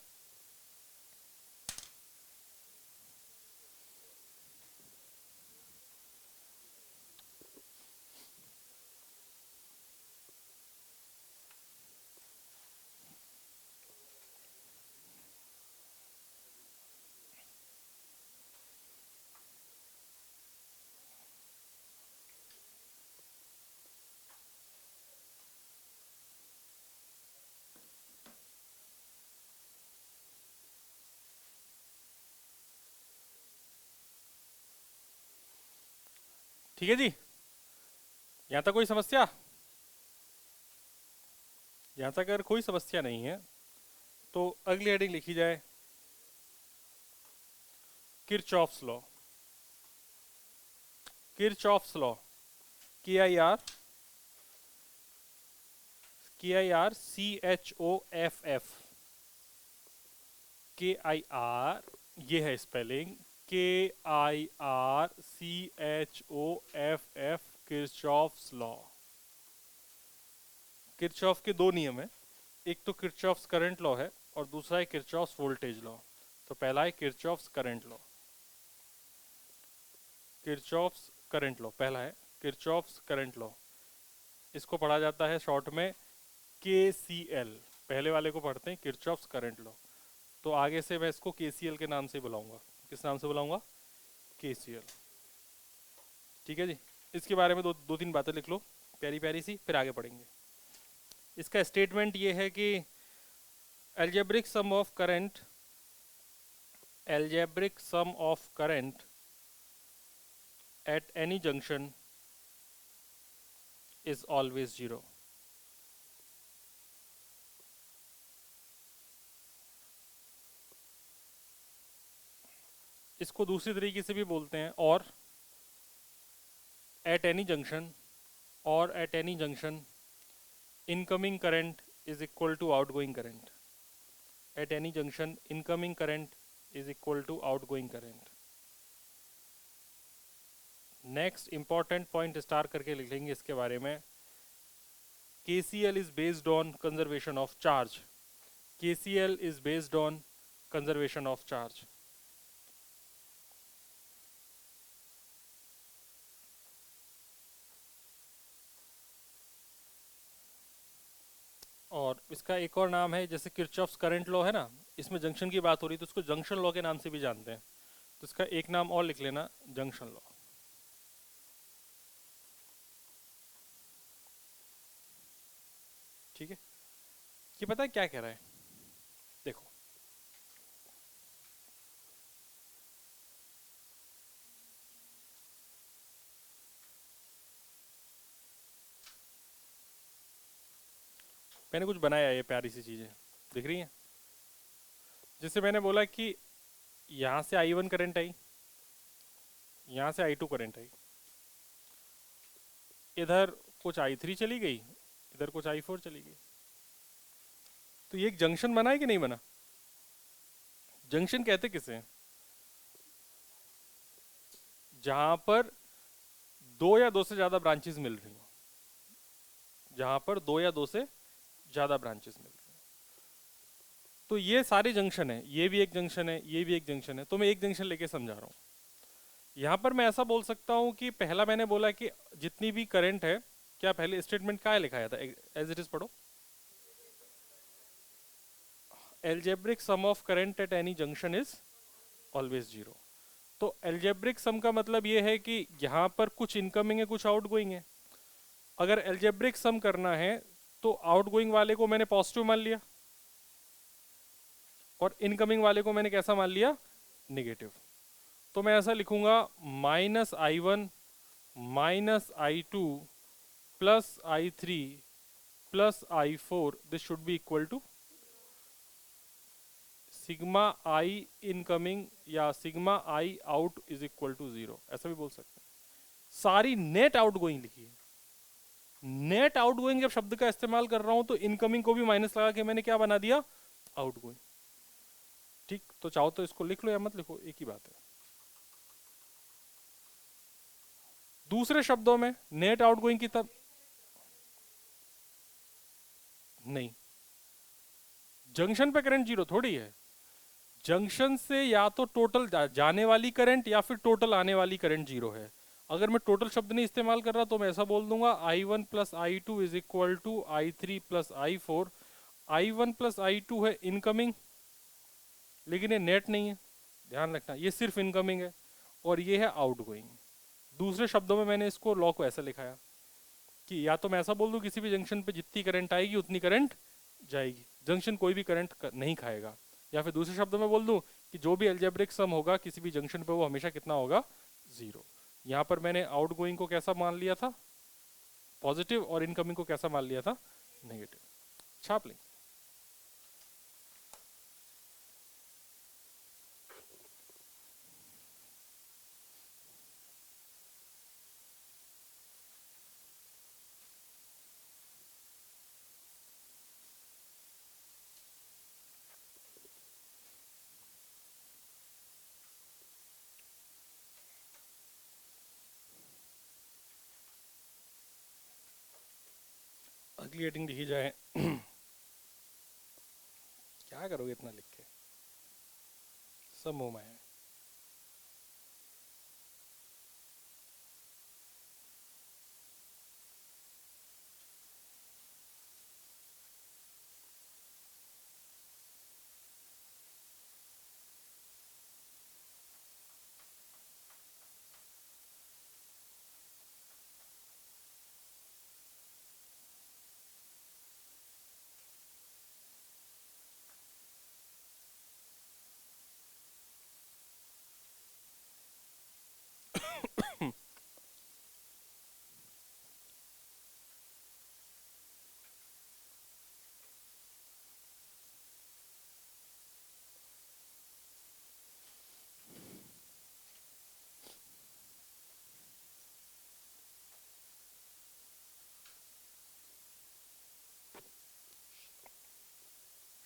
ठीक है जी, यहाँ तक कोई समस्या? यहाँ तक अगर कोई समस्या नहीं है तो अगली हेडिंग लिखी जाए Kirchhoff's law. Kirchhoff's law, KIRCHOFF, KIR, ये है spelling KIRCHOFF, Kirchhoff's law. Kirchhoff के दो नियम है, एक तो किरचॉफ्स करंट लॉ है और दूसरा है किरचॉफ्स वोल्टेज लॉ। तो पहला है Kirchhoff's current law. Kirchhoff's current law पहला है, किरचॉफ्स करंट लॉ। इसको पढ़ा जाता है शॉर्ट में KCL। पहले वाले को पढ़ते हैं किरचॉफ्स करंट लॉ। तो आगे से मैं इसको KCL के नाम से बुलाऊंगा। किस नाम से बुलाऊंगा? KCL। ठीक है जी। इसके बारे में दो तीन बातें लिख लो प्यारी प्यारी सी, फिर आगे पढ़ेंगे। इसका स्टेटमेंट ये है कि algebraic sum of current at any junction is always zero। इसको दूसरी तरीके से भी बोलते हैं और at any junction incoming current is equal to outgoing current। at any junction incoming current is equal to outgoing current। Next important point star करके लिख लेंगे इसके बारे में, KCL is based on conservation of charge। KCL is based on conservation of charge। और इसका एक और नाम है, जैसे किरचॉफ्स करंट लॉ है ना, इसमें जंक्शन की बात हो रही है तो इसको जंक्शन लॉ के नाम से भी जानते हैं। तो इसका एक नाम और लिख लेना, जंक्शन लॉ। ठीक है। ये पता है क्या कह रहा है? देखो, मैंने कुछ बनाया है, ये प्यारी सी चीजें दिख रही हैं। जैसे मैंने बोला कि यहां से I1 करंट आई, यहां से I2 करंट आई, इधर कुछ I3 चली गई, इधर कुछ I4 चली गई। तो ये एक जंक्शन बना है कि नहीं बना? जंक्शन कहते किसे हैं? जहां पर दो या दो से ज्यादा ब्रांचेस मिल रही हो, जहां पर दो या दो से ज्यादा ब्रांचेस मिल रही हो। तो ये सारे जंक्शन है, ये भी एक जंक्शन है, ये भी एक जंक्शन है। तो मैं एक जंक्शन लेके समझा रहा हूं। यहां पर मैं ऐसा बोल सकता हूं कि पहला मैंने बोला कि जितनी भी करंट है, क्या पहले स्टेटमेंट क्या लिखाया था? एज इट इज पढ़ो, algebraic sum of current at any junction is always zero. तो एल्जेब्रिक सम का मतलब ये है कि यहां पर कुछ इनकमिंग है, कुछ आउटगोइंग है। अगर एल्जेब्रिक सम करना है तो आउटगोइंग वाले को मैंने पॉजिटिव मान लिया और इनकमिंग वाले को मैंने कैसा मान लिया? नेगेटिव। तो मैं ऐसा लिखूंगा, -I1 -I2 plus I3 plus I4, this should be equal to sigma I incoming या sigma I out is equal to 0, ऐसा भी बोल सकते हैं। सारी नेट आउटगोइंग लिखी है। नेट आउटगोइंग जब शब्द का इस्तेमाल कर रहा हूं तो इनकमिंग को भी माइनस लगा के मैंने क्या बना दिया? आउटगोइंग। ठीक, तो चाहो तो इसको लिख लो या मत लिखो, एक ही बात है। दूसरे शब्दों में नेट आउटगोइंग की तब नहीं, जंक्शन पे करंट जीरो थोड़ी है। जंक्शन से या तो टोटल जाने वाली करंट या फिर टोटल आने वाली करंट जीरो है। अगर मैं टोटल शब्द नहीं इस्तेमाल कर रहा तो मैं ऐसा बोल दूंगा, I1 plus I2 is equal to I3 plus I4। I1 plus I2 है इनकमिंग, लेकिन ये नेट नहीं है, ध्यान रखना, ये सिर्फ इनकमिंग है, और ये है आउटगोइंग। दूसरे शब्दों में मैंने इसको लॉ को ऐसा लिखाया कि या तो मैं ऐसा बोल दूं, किसी भी जंक्शन पे जितनी करंट आएगी उतनी करंट जाएगी, जंक्शन कोई भी करंट नहीं खाएगा। या फिर दूसरे शब्दों में बोल दूं कि जो भी अलजेब्रिक सम होगा किसी भी जंक्शन पे वो हमेशा कितना होगा? 0। यहाँ पर मैंने आउटगोइंग को कैसा मान लिया था? पॉजिटिव, और इनकमिंग को कैसा मान लिया था? नेगेटिव। छाप लेंगे। अगली हेडिंग लिखी जाए। क्या करोगे इतना लिख के, सब मुंह में है।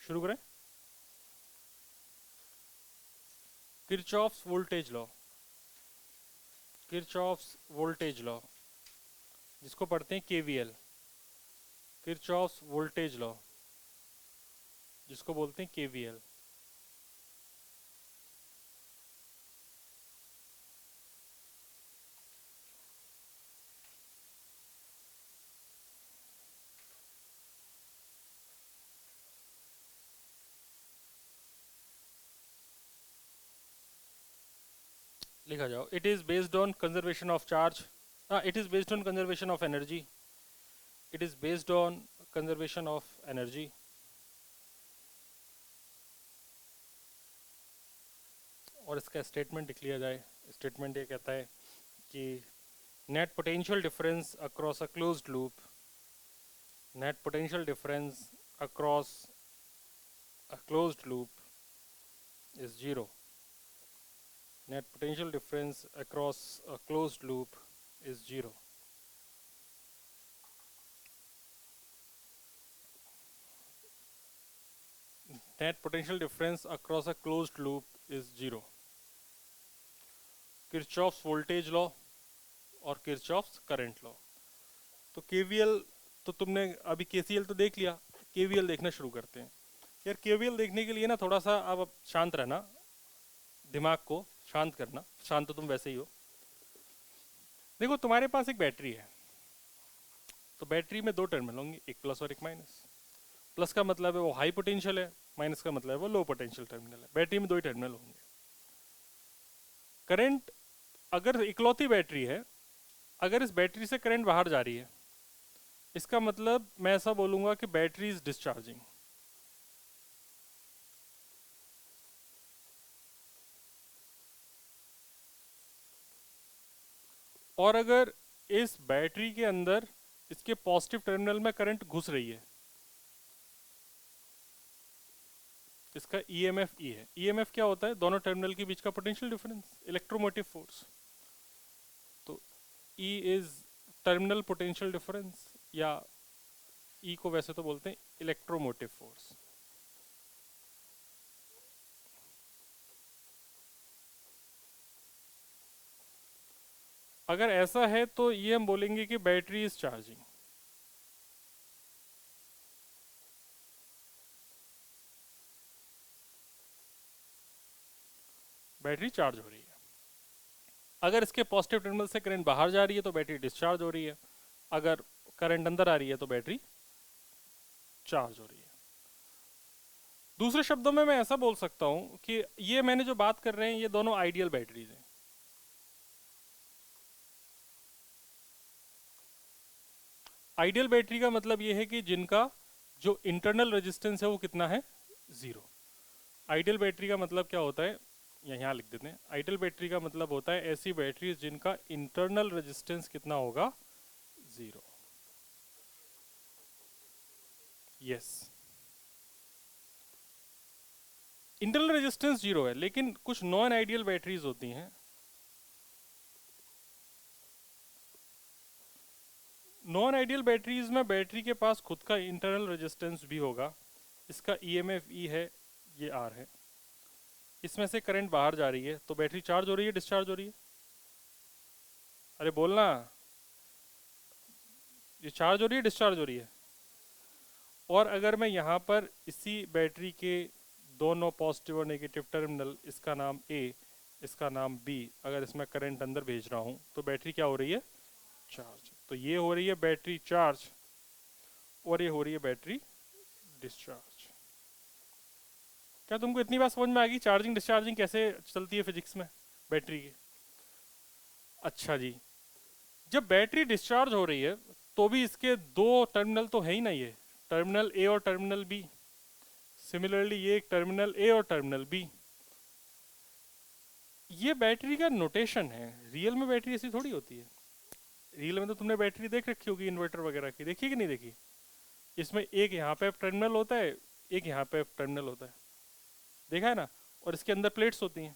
शुरू करें। Kirchhoff's voltage law, Kirchhoff's voltage law, जिसको पढ़ते हैं केवीएल। किरचॉफ्स वोल्टेज लॉ, जिसको बोलते हैं केवीएल। लिखा जाओ, it is based on conservation of charge, it is based on conservation of energy, it is based on conservation of energy. और इसका स्टेटमेंट लिख लिया जाए। स्टेटमेंट ये कहता है कि net potential difference across a closed loop, net potential difference across a closed loop is 0. Net potential difference across a closed loop is 0. Net potential difference across a closed loop is 0. Kirchhoff's voltage law और Kirchhoff's current law। तो KVL तो तुमने अभी KCL तो देख लिया, KVL देखना शुरू करते हैं। यार KVL देखने के लिए ना थोड़ा सा अब शांत रहना, दिमाग को शांत करना। शांत तो तुम वैसे ही हो। देखो तुम्हारे पास एक बैटरी है, तो बैटरी में दो टर्मिनल होंगे, एक प्लस और एक माइनस। प्लस का मतलब है वो हाई पोटेंशियल है, माइनस का मतलब है वो लो पोटेंशियल टर्मिनल है। बैटरी में दो ही टर्मिनल होंगे। करंट, अगर इकलौती बैटरी है, अगर इस बैटरी से करंट बाहर जा रही है, इसका मतलब मैं ऐसा बोलूंगा कि बैटरी इज डिस्चार्जिंग। और अगर इस बैटरी के अंदर इसके पॉजिटिव टर्मिनल में करंट घुस रही है, इसका ईएमएफ ई है। ईएमएफ क्या होता है? दोनों टर्मिनल के बीच का पोटेंशियल डिफरेंस, इलेक्ट्रोमोटिव फोर्स। तो E is terminal potential difference, या ई को वैसे तो बोलते हैं इलेक्ट्रोमोटिव फोर्स। अगर ऐसा है तो ये हम बोलेंगे कि battery is charging. Battery charge हो रही है। अगर इसके पॉजिटिव टर्मिनल से करंट बाहर जा रही है तो बैटरी डिस्चार्ज हो रही है। अगर करंट अंदर आ रही है तो बैटरी चार्ज हो रही है। दूसरे शब्दों में मैं ऐसा बोल सकता हूं कि ये मैंने जो बात कर रहे हैं ये दोनों आइडियल बैटरीज हैं। आइडियल बैटरी का मतलब ये है कि जिनका जो इंटरनल रेजिस्टेंस है वो कितना है? जीरो। आइडियल बैटरी का मतलब क्या होता है? यहाँ लिख देते हैं। आइडियल बैटरी का मतलब होता है ऐसी बैटरी जिनका इंटरनल रेजिस्टेंस कितना होगा? Zero. Yes, internal resistance zero है, लेकिन कुछ नॉन आइडियल बैटरीज होती हैं। नॉन आइडियल बैटरीज में बैटरी के पास खुद का इंटरनल रेजिस्टेंस भी होगा। इसका ईएमएफ ई है, ये आर है, इसमें से करंट बाहर जा रही है, तो बैटरी चार्ज हो रही है डिस्चार्ज हो रही है? अरे बोलना, ये चार्ज हो रही है डिस्चार्ज हो रही है? और अगर मैं यहाँ पर इसी बैटरी के दोनों पॉजिटिव और नेगेटिव टर्मिनल, इसका नाम ए इसका नाम बी, अगर इसमें करंट अंदर भेज रहा हूँ तो बैटरी क्या हो रही है? चार्ज। तो ये हो रही है बैटरी चार्ज और ये हो रही है बैटरी डिस्चार्ज। क्या तुमको इतनी बात समझ में आ गई चार्जिंग डिस्चार्जिंग कैसे चलती है फिजिक्स में बैटरी की? अच्छा जी, जब बैटरी डिस्चार्ज हो रही है तो भी इसके दो टर्मिनल तो है ही ना, ये टर्मिनल ए और टर्मिनल बी। सिमिलरली ये एक टर्मिनल ए और टर्मिनल बी। ये बैटरी का नोटेशन है, रियल में बैटरी ऐसी थोड़ी होती है। रियल में तो तुमने बैटरी देख रखी होगी इन्वर्टर वगैरह की, देखी कि नहीं देखी? इसमें एक यहाँ पे टर्मिनल होता है, एक यहाँ पे टर्मिनल होता है, देखा है ना? और इसके अंदर प्लेट्स होती हैं,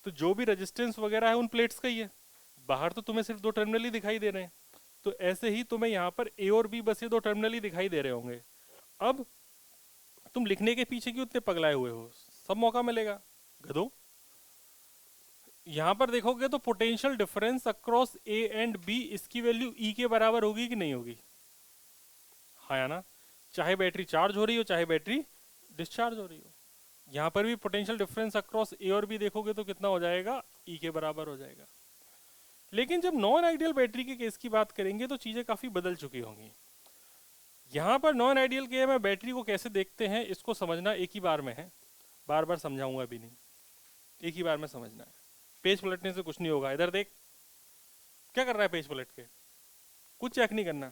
तो जो भी रेजिस्टेंस वगैरह है उन प्लेट्स का ही है। बाहर तो तुम्हें सिर्फ दो टर्मिनल ही दिखाई दे रहे हैं, तो ऐसे ही तुम्हें यहाँ पर ए और बी बस ये दो टर्मिनल ही दिखाई दे रहे होंगे। अब तुम लिखने के पीछे क्यों इतने पगलाए हुए हो? सब मौका मिलेगा गधो। यहाँ पर देखोगे तो potential difference across A and B, इसकी वैल्यू ई के बराबर होगी कि नहीं होगी? हाँ या ना? चाहे बैटरी चार्ज हो रही हो चाहे बैटरी डिस्चार्ज हो रही हो। यहाँ पर भी पोटेंशियल डिफरेंस अक्रॉस ए और बी देखोगे तो कितना हो जाएगा? ई के बराबर हो जाएगा। लेकिन जब नॉन आइडियल बैटरी के केस की बात करेंगे तो चीजें काफी बदल चुकी होंगी। यहाँ पर नॉन आइडियल के में बैटरी को कैसे देखते हैं इसको समझना एक ही बार में है, बार बार समझाऊंगा भी नहीं, एक ही बार में समझना है। पेज पलटने से कुछ नहीं होगा। इधर देख, क्या कर रहा है पेज पलट के? कुछ चेक नहीं करना।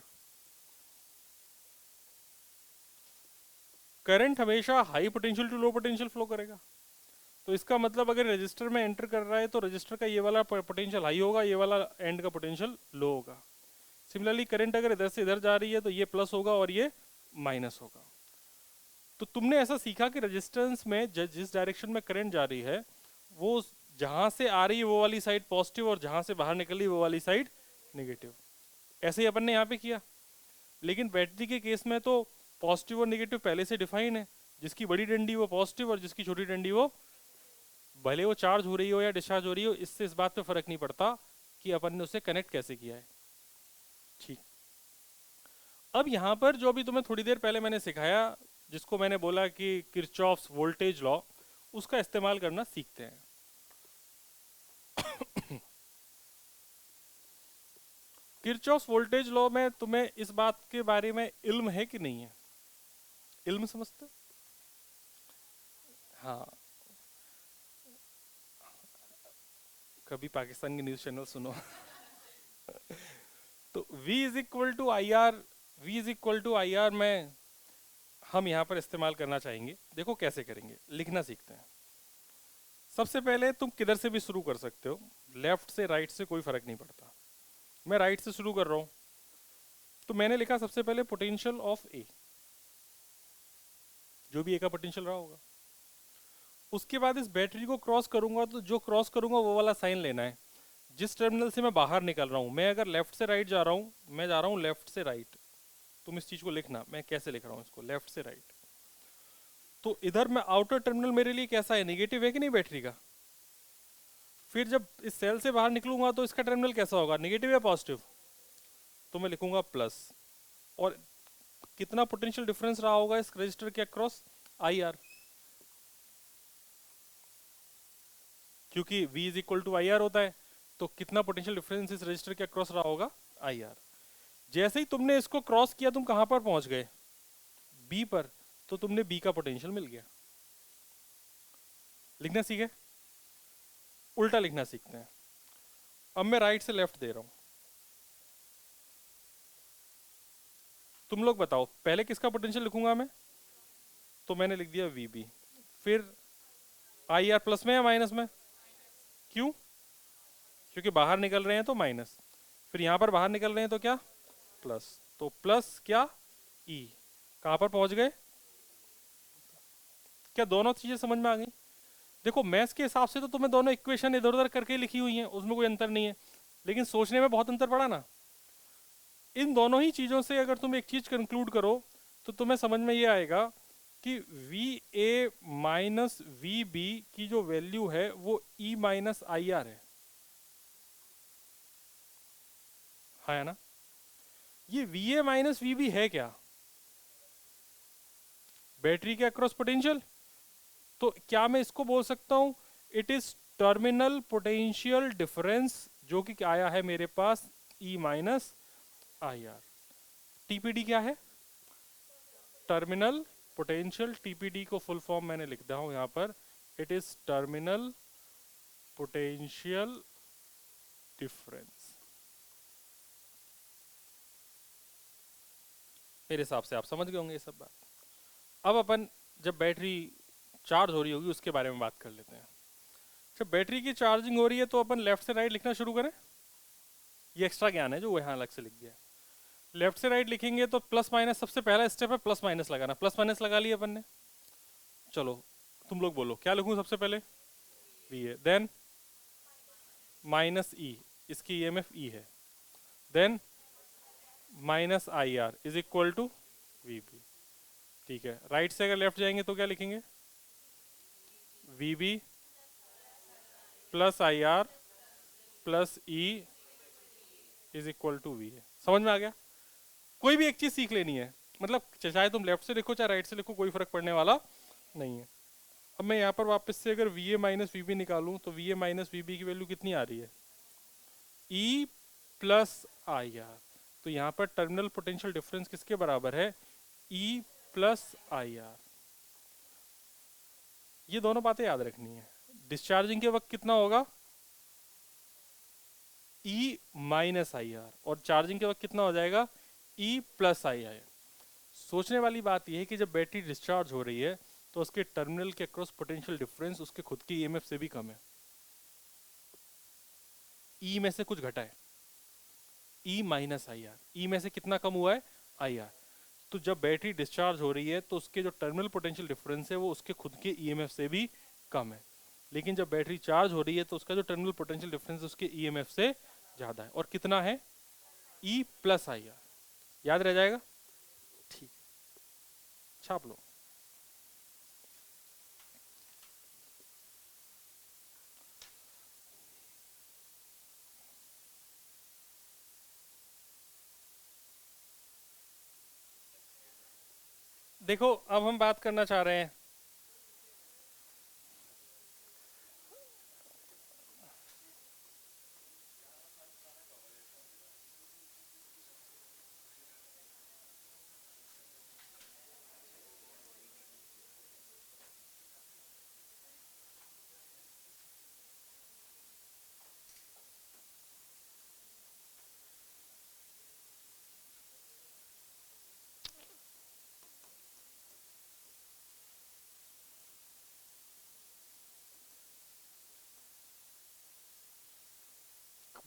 करंट हमेशा high potential to low potential flow करेगा, तो इसका मतलब अगर रजिस्टर में एंटर कर रहा है तो रजिस्टर का ये वाला पोटेंशियल हाई होगा, ये वाला एंड का पोटेंशियल लो होगा। सिमिलरली करंट अगर इधर से इधर जा रही है तो ये प्लस होगा और ये माइनस होगा। तो तुमने ऐसा सीखा कि रेजिस्टेंस में जिस डायरेक्शन में करंट जा रही है वो जहां से आ रही है वो वाली साइड पॉजिटिव और जहां से बाहर निकल रही है वो वाली साइड नेगेटिव। ऐसे ही अपन ने यहाँ पे किया। लेकिन बैटरी के केस में तो पॉजिटिव और नेगेटिव पहले से डिफाइन है, जिसकी बड़ी डंडी वो पॉजिटिव और जिसकी छोटी डंडी वो, भले वो चार्ज हो रही हो या डिस्चार्ज हो रही हो, इससे इस बात पे फर्क नहीं पड़ता कि अपन ने उसे कनेक्ट कैसे किया है। ठीक, अब यहाँ पर जो भी तुम्हें थोड़ी देर पहले मैंने सिखाया, जिसको मैंने बोला कि किरचॉफ्स वोल्टेज लॉ, उसका इस्तेमाल करना सीखते हैं। किरचॉफ्स वोल्टेज लॉ में तुम्हें इस बात के बारे में इल्म है कि नहीं है? इल्म समझते हो? हाँ, कभी पाकिस्तान की न्यूज चैनल सुनो। तो V is equal to I R, V is equal to I R में हम यहाँ पर इस्तेमाल करना चाहेंगे। देखो कैसे करेंगे, लिखना सीखते हैं। सबसे पहले तुम किधर से भी शुरू कर सकते हो, लेफ्ट से राइट से कोई फर्क नहीं पड़ता। मैं राइट से शुरू कर रहा हूँ, तो मैंने लिखा सबसे पहले पोटेंशियल ऑफ ए, जो भी ए का पोटेंशियल रहा होगा। उसके बाद इस बैटरी को क्रॉस करूंगा, तो जो क्रॉस करूंगा वो वाला साइन लेना है। जिस टर्मिनल से मैं बाहर निकल रहा हूँ, मैं अगर लेफ्ट से राइट जा रहा हूँ, मैं जा रहा हूँ लेफ्ट से राइट। तुम इस चीज को लिखना, मैं कैसे लिख रहा हूँ इसको, लेफ्ट से राइट। तो इधर मैं आउटर टर्मिनल मेरे लिए कैसा है, नेगेटिव है कि नहीं बैटरी का? फिर जब इस सेल से बाहर निकलूंगा तो इसका टर्मिनल कैसा होगा, नेगेटिव या पॉजिटिव? तो मैं लिखूंगा प्लस। और कितना पोटेंशियल डिफरेंस रहा होगा इस रजिस्टर के अक्रॉस? आई आर, क्योंकि V is equal to I R होता है, तो कितना पोटेंशियल डिफरेंस इस रजिस्टर के अक्रॉस रहा होगा? I R. जैसे ही तुमने इसको क्रॉस किया तुम कहां पर पहुंच गए? B पर, तो तुमने B का पोटेंशियल मिल गया। लिखना सीखे, उल्टा लिखना सीखते हैं। अब मैं राइट से लेफ्ट दे रहा हूं, तुम लोग बताओ पहले किसका पोटेंशियल लिखूंगा मैं? तो मैंने लिख दिया VB। फिर आई आर प्लस में या माइनस में? क्यों? क्योंकि बाहर निकल रहे हैं तो माइनस, फिर यहां पर बाहर निकल रहे हैं तो क्या? प्लस। तो प्लस क्या? ई। कहाँ पर पहुंच गए? क्या दोनों चीजें समझ में आ गई? देखो मैथ्स के हिसाब से तो तुम्हें दोनों इक्वेशन इधर उधर करके लिखी हुई हैं, उसमें कोई अंतर नहीं है, लेकिन सोचने में बहुत अंतर पड़ा ना। इन दोनों ही चीज़ों से अगर तुम एक चीज़ कंक्लूड करो तो तुम्हें समझ में ये आएगा कि V A minus V B की जो वैल्यू है वो ई माइनस आई आर है ना? ये V A minus V B है क्या? बैटरी के अक्रॉस पोटेंशियल। तो क्या मैं इसको बोल सकता हूं it is terminal potential difference, जो कि क्या आया है मेरे पास E minus I are. TPD क्या है? Terminal potential. टीपीडी को फुल फॉर्म मैंने लिख दिया हूं यहां पर, it is terminal potential difference. मेरे हिसाब से आप समझ गए होंगे ये सब बात। अब अपन जब बैटरी चार्ज हो रही होगी उसके बारे में बात कर लेते हैं। जब बैटरी की चार्जिंग हो रही है तो अपन लेफ्ट से राइट लिखना शुरू करें। ये एक्स्ट्रा ज्ञान है जो वो यहाँ अलग से लिख दिया है। लेफ्ट से राइट लिखेंगे तो प्लस माइनस, सबसे पहला स्टेप है प्लस माइनस लगाना। प्लस माइनस लगा लिया अपन ने। चलो तुम लोग बोलो क्या लिखूं सबसे पहले? वी है, देन माइनस ई, इसकी ईएमएफ ई है, then minus I R is equal to V B. ठीक है, राइट से अगर लेफ्ट जाएंगे तो क्या लिखेंगे? V B plus I R plus E is equal to V है। समझ में आ गया? कोई भी एक चीज सीख लेनी है, मतलब चाहे तुम लेफ्ट से लिखो चाहे राइट से लिखो, कोई फर्क पड़ने वाला नहीं है। अब मैं यहाँ पर वापस से अगर V A minus V B निकालूं तो V A minus V B की वैल्यू कितनी आ रही है? E plus I R. तो यहाँ पर टर्मिनल पोटेंशियल डिफरेंस किसके बराबर है? E plus I R. ये दोनों बातें याद रखनी है। डिस्चार्जिंग के वक्त कितना होगा? ई माइनस आई आर, और चार्जिंग के वक्त कितना हो जाएगा? ई प्लस आई आर। सोचने वाली बात यह है कि जब बैटरी डिस्चार्ज हो रही है तो उसके टर्मिनल के अक्रॉस पोटेंशियल डिफरेंस उसके खुद की ईएमएफ से भी कम है। ई में से कुछ घटा है, ई माइनस आई आर। ई में से कितना कम हुआ है? आई आर। तो जब बैटरी डिस्चार्ज हो रही है तो उसके जो टर्मिनल पोटेंशियल डिफरेंस है वो उसके खुद के ईएमएफ से भी कम है। लेकिन जब बैटरी चार्ज हो रही है तो उसका जो टर्मिनल पोटेंशियल डिफरेंस उसके ईएमएफ से ज़्यादा है, और कितना है? E plus I are. याद रह जाएगा? ठीक, छाप लो। देखो अब हम बात करना चाह रहे हैं,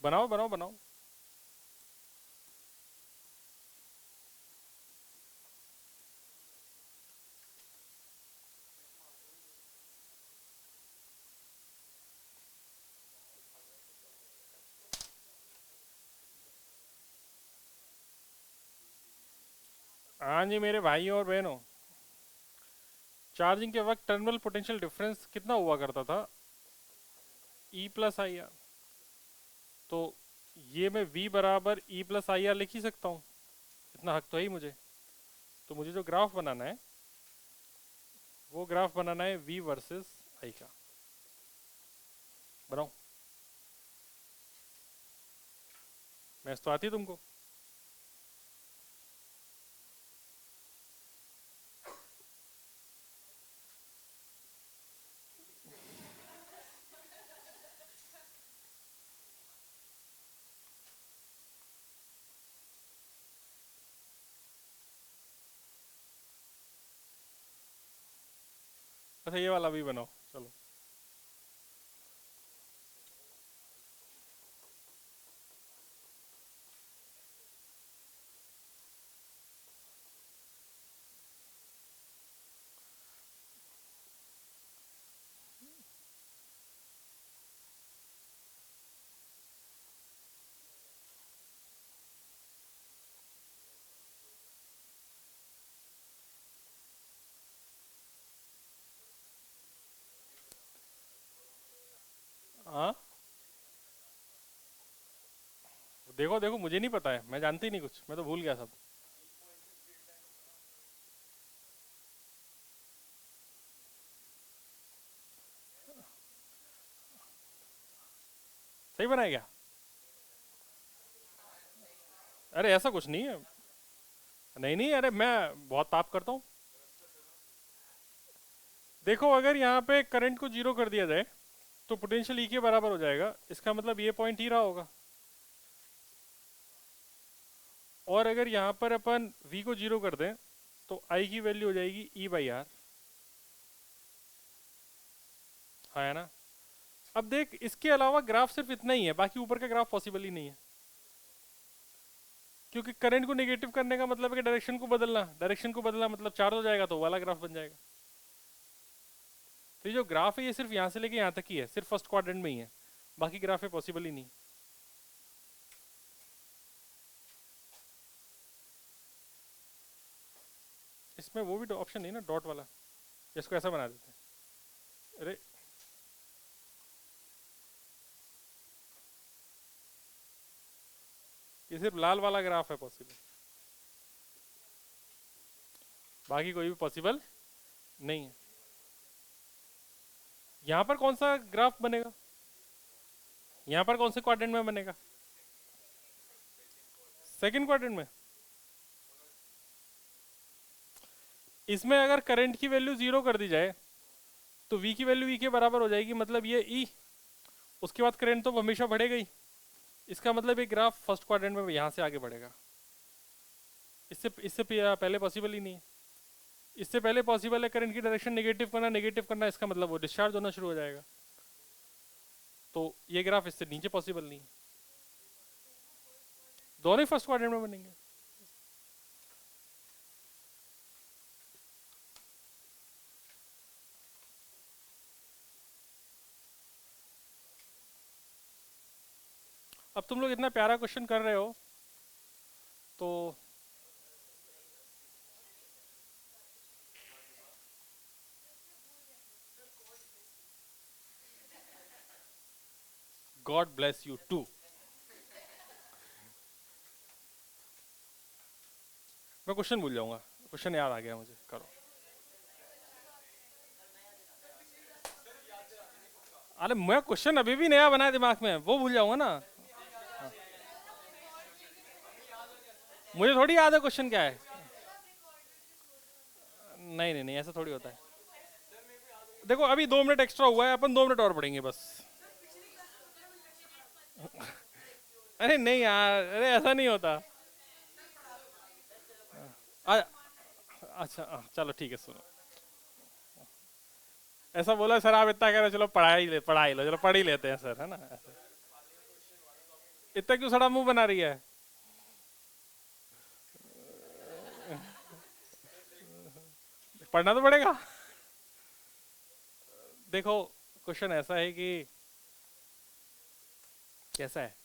बनाओ बनाओ बनाओ। हाँ जी मेरे भाइयों और बहनों, चार्जिंग के वक्त टर्मिनल पोटेंशियल डिफरेंस कितना हुआ करता था? ई प्लस आई आर। तो ये मैं v बराबर ई प्लस आई आर लिख ही सकता हूँ, इतना हक तो है ही मुझे। तो मुझे जो ग्राफ बनाना है वो ग्राफ बनाना है v वर्सेस आई का। बनाओ। मैथ्स तो आती है तुमको? अच्छा ये वाला भी बनाओ, चलो। देखो देखो, मुझे नहीं पता है, मैं जानती नहीं कुछ, मैं तो भूल गया सब। सही बनाया क्या? अरे ऐसा कुछ नहीं है। नहीं नहीं, अरे मैं बहुत पाप करता हूँ। देखो अगर यहाँ पे करंट को जीरो कर दिया जाए तो पोटेंशियल ई के बराबर हो जाएगा, इसका मतलब ये पॉइंट ही रहा होगा। और अगर यहाँ पर अपन v को जीरो कर दें तो i की वैल्यू हो जाएगी e बाई आर। हाँ है ना? अब देख, इसके अलावा ग्राफ सिर्फ इतना ही है, बाकी ऊपर का ग्राफ पॉसिबल ही नहीं है। क्योंकि करंट को नेगेटिव करने का मतलब है कि डायरेक्शन को बदलना, डायरेक्शन को बदलना मतलब चार्ज हो जाएगा, तो वाला ग्राफ बन जाएगा। तो ये जो ग्राफ है ये सिर्फ यहाँ से लेके यहाँ तक ही है, सिर्फ फर्स्ट क्वाड्रेंट में ही है, बाकी ग्राफ है पॉसिबल ही नहीं। इसमें वो भी ऑप्शन नहीं ना, डॉट वाला, इसको ऐसा बना देते हैं। अरे ये सिर्फ लाल वाला ग्राफ है पॉसिबल, बाकी कोई भी पॉसिबल नहीं है। यहाँ पर कौन सा ग्राफ बनेगा? यहाँ पर कौन से क्वाड्रेंट में बनेगा? सेकंड क्वाड्रेंट में। इसमें अगर करंट की वैल्यू जीरो कर दी जाए तो v की वैल्यू e के बराबर हो जाएगी, मतलब ये e, उसके बाद करंट तो हमेशा बढ़ेगा ही। इसका मतलब ये ग्राफ फर्स्ट क्वाड्रेंट में यहाँ से आगे बढ़ेगा। इससे इससे पहले पॉसिबल ही नहीं है। इससे पहले पॉसिबल है करंट की डायरेक्शन नेगेटिव करना, नेगेटिव करना, इसका मतलब वो डिस्चार्ज होना शुरू हो जाएगा। तो ये ग्राफ इससे नीचे पॉसिबल नहीं है। दोनों ही फर्स्ट क्वाड्रेंट में बनेंगे। अब तुम लोग इतना प्यारा क्वेश्चन कर रहे हो तो गॉड ब्लेस यू टू। मैं क्वेश्चन भूल जाऊंगा, क्वेश्चन याद आ गया मुझे, करो। अरे मैं क्वेश्चन अभी भी नया बनाया दिमाग में, वो भूल जाऊंगा ना। मुझे थोड़ी याद है क्वेश्चन क्या है। नहीं नहीं नहीं, ऐसा थोड़ी होता है। देखो अभी 2 मिनट एक्स्ट्रा हुआ है, अपन 2 मिनट और पढ़ेंगे बस। अरे नहीं यार, अरे ऐसा नहीं होता। आ, अच्छा चलो ठीक है, सुनो। ऐसा बोला सर, आप इतना कह रहे हो, चलो पढ़ा ही लो, चलो पढ़ ही लेते हैं सर, है ना? ऐसे इतना क्यों सड़ा मुंह बना रही है? पढ़ना तो पड़ेगा। देखो क्वेश्चन ऐसा है कि कैसा है।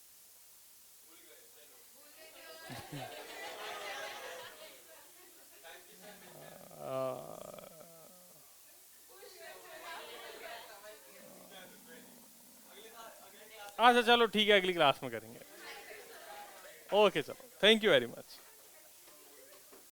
अच्छा चलो ठीक है, अगली क्लास में करेंगे। ओके चलो, थैंक यू वेरी मच।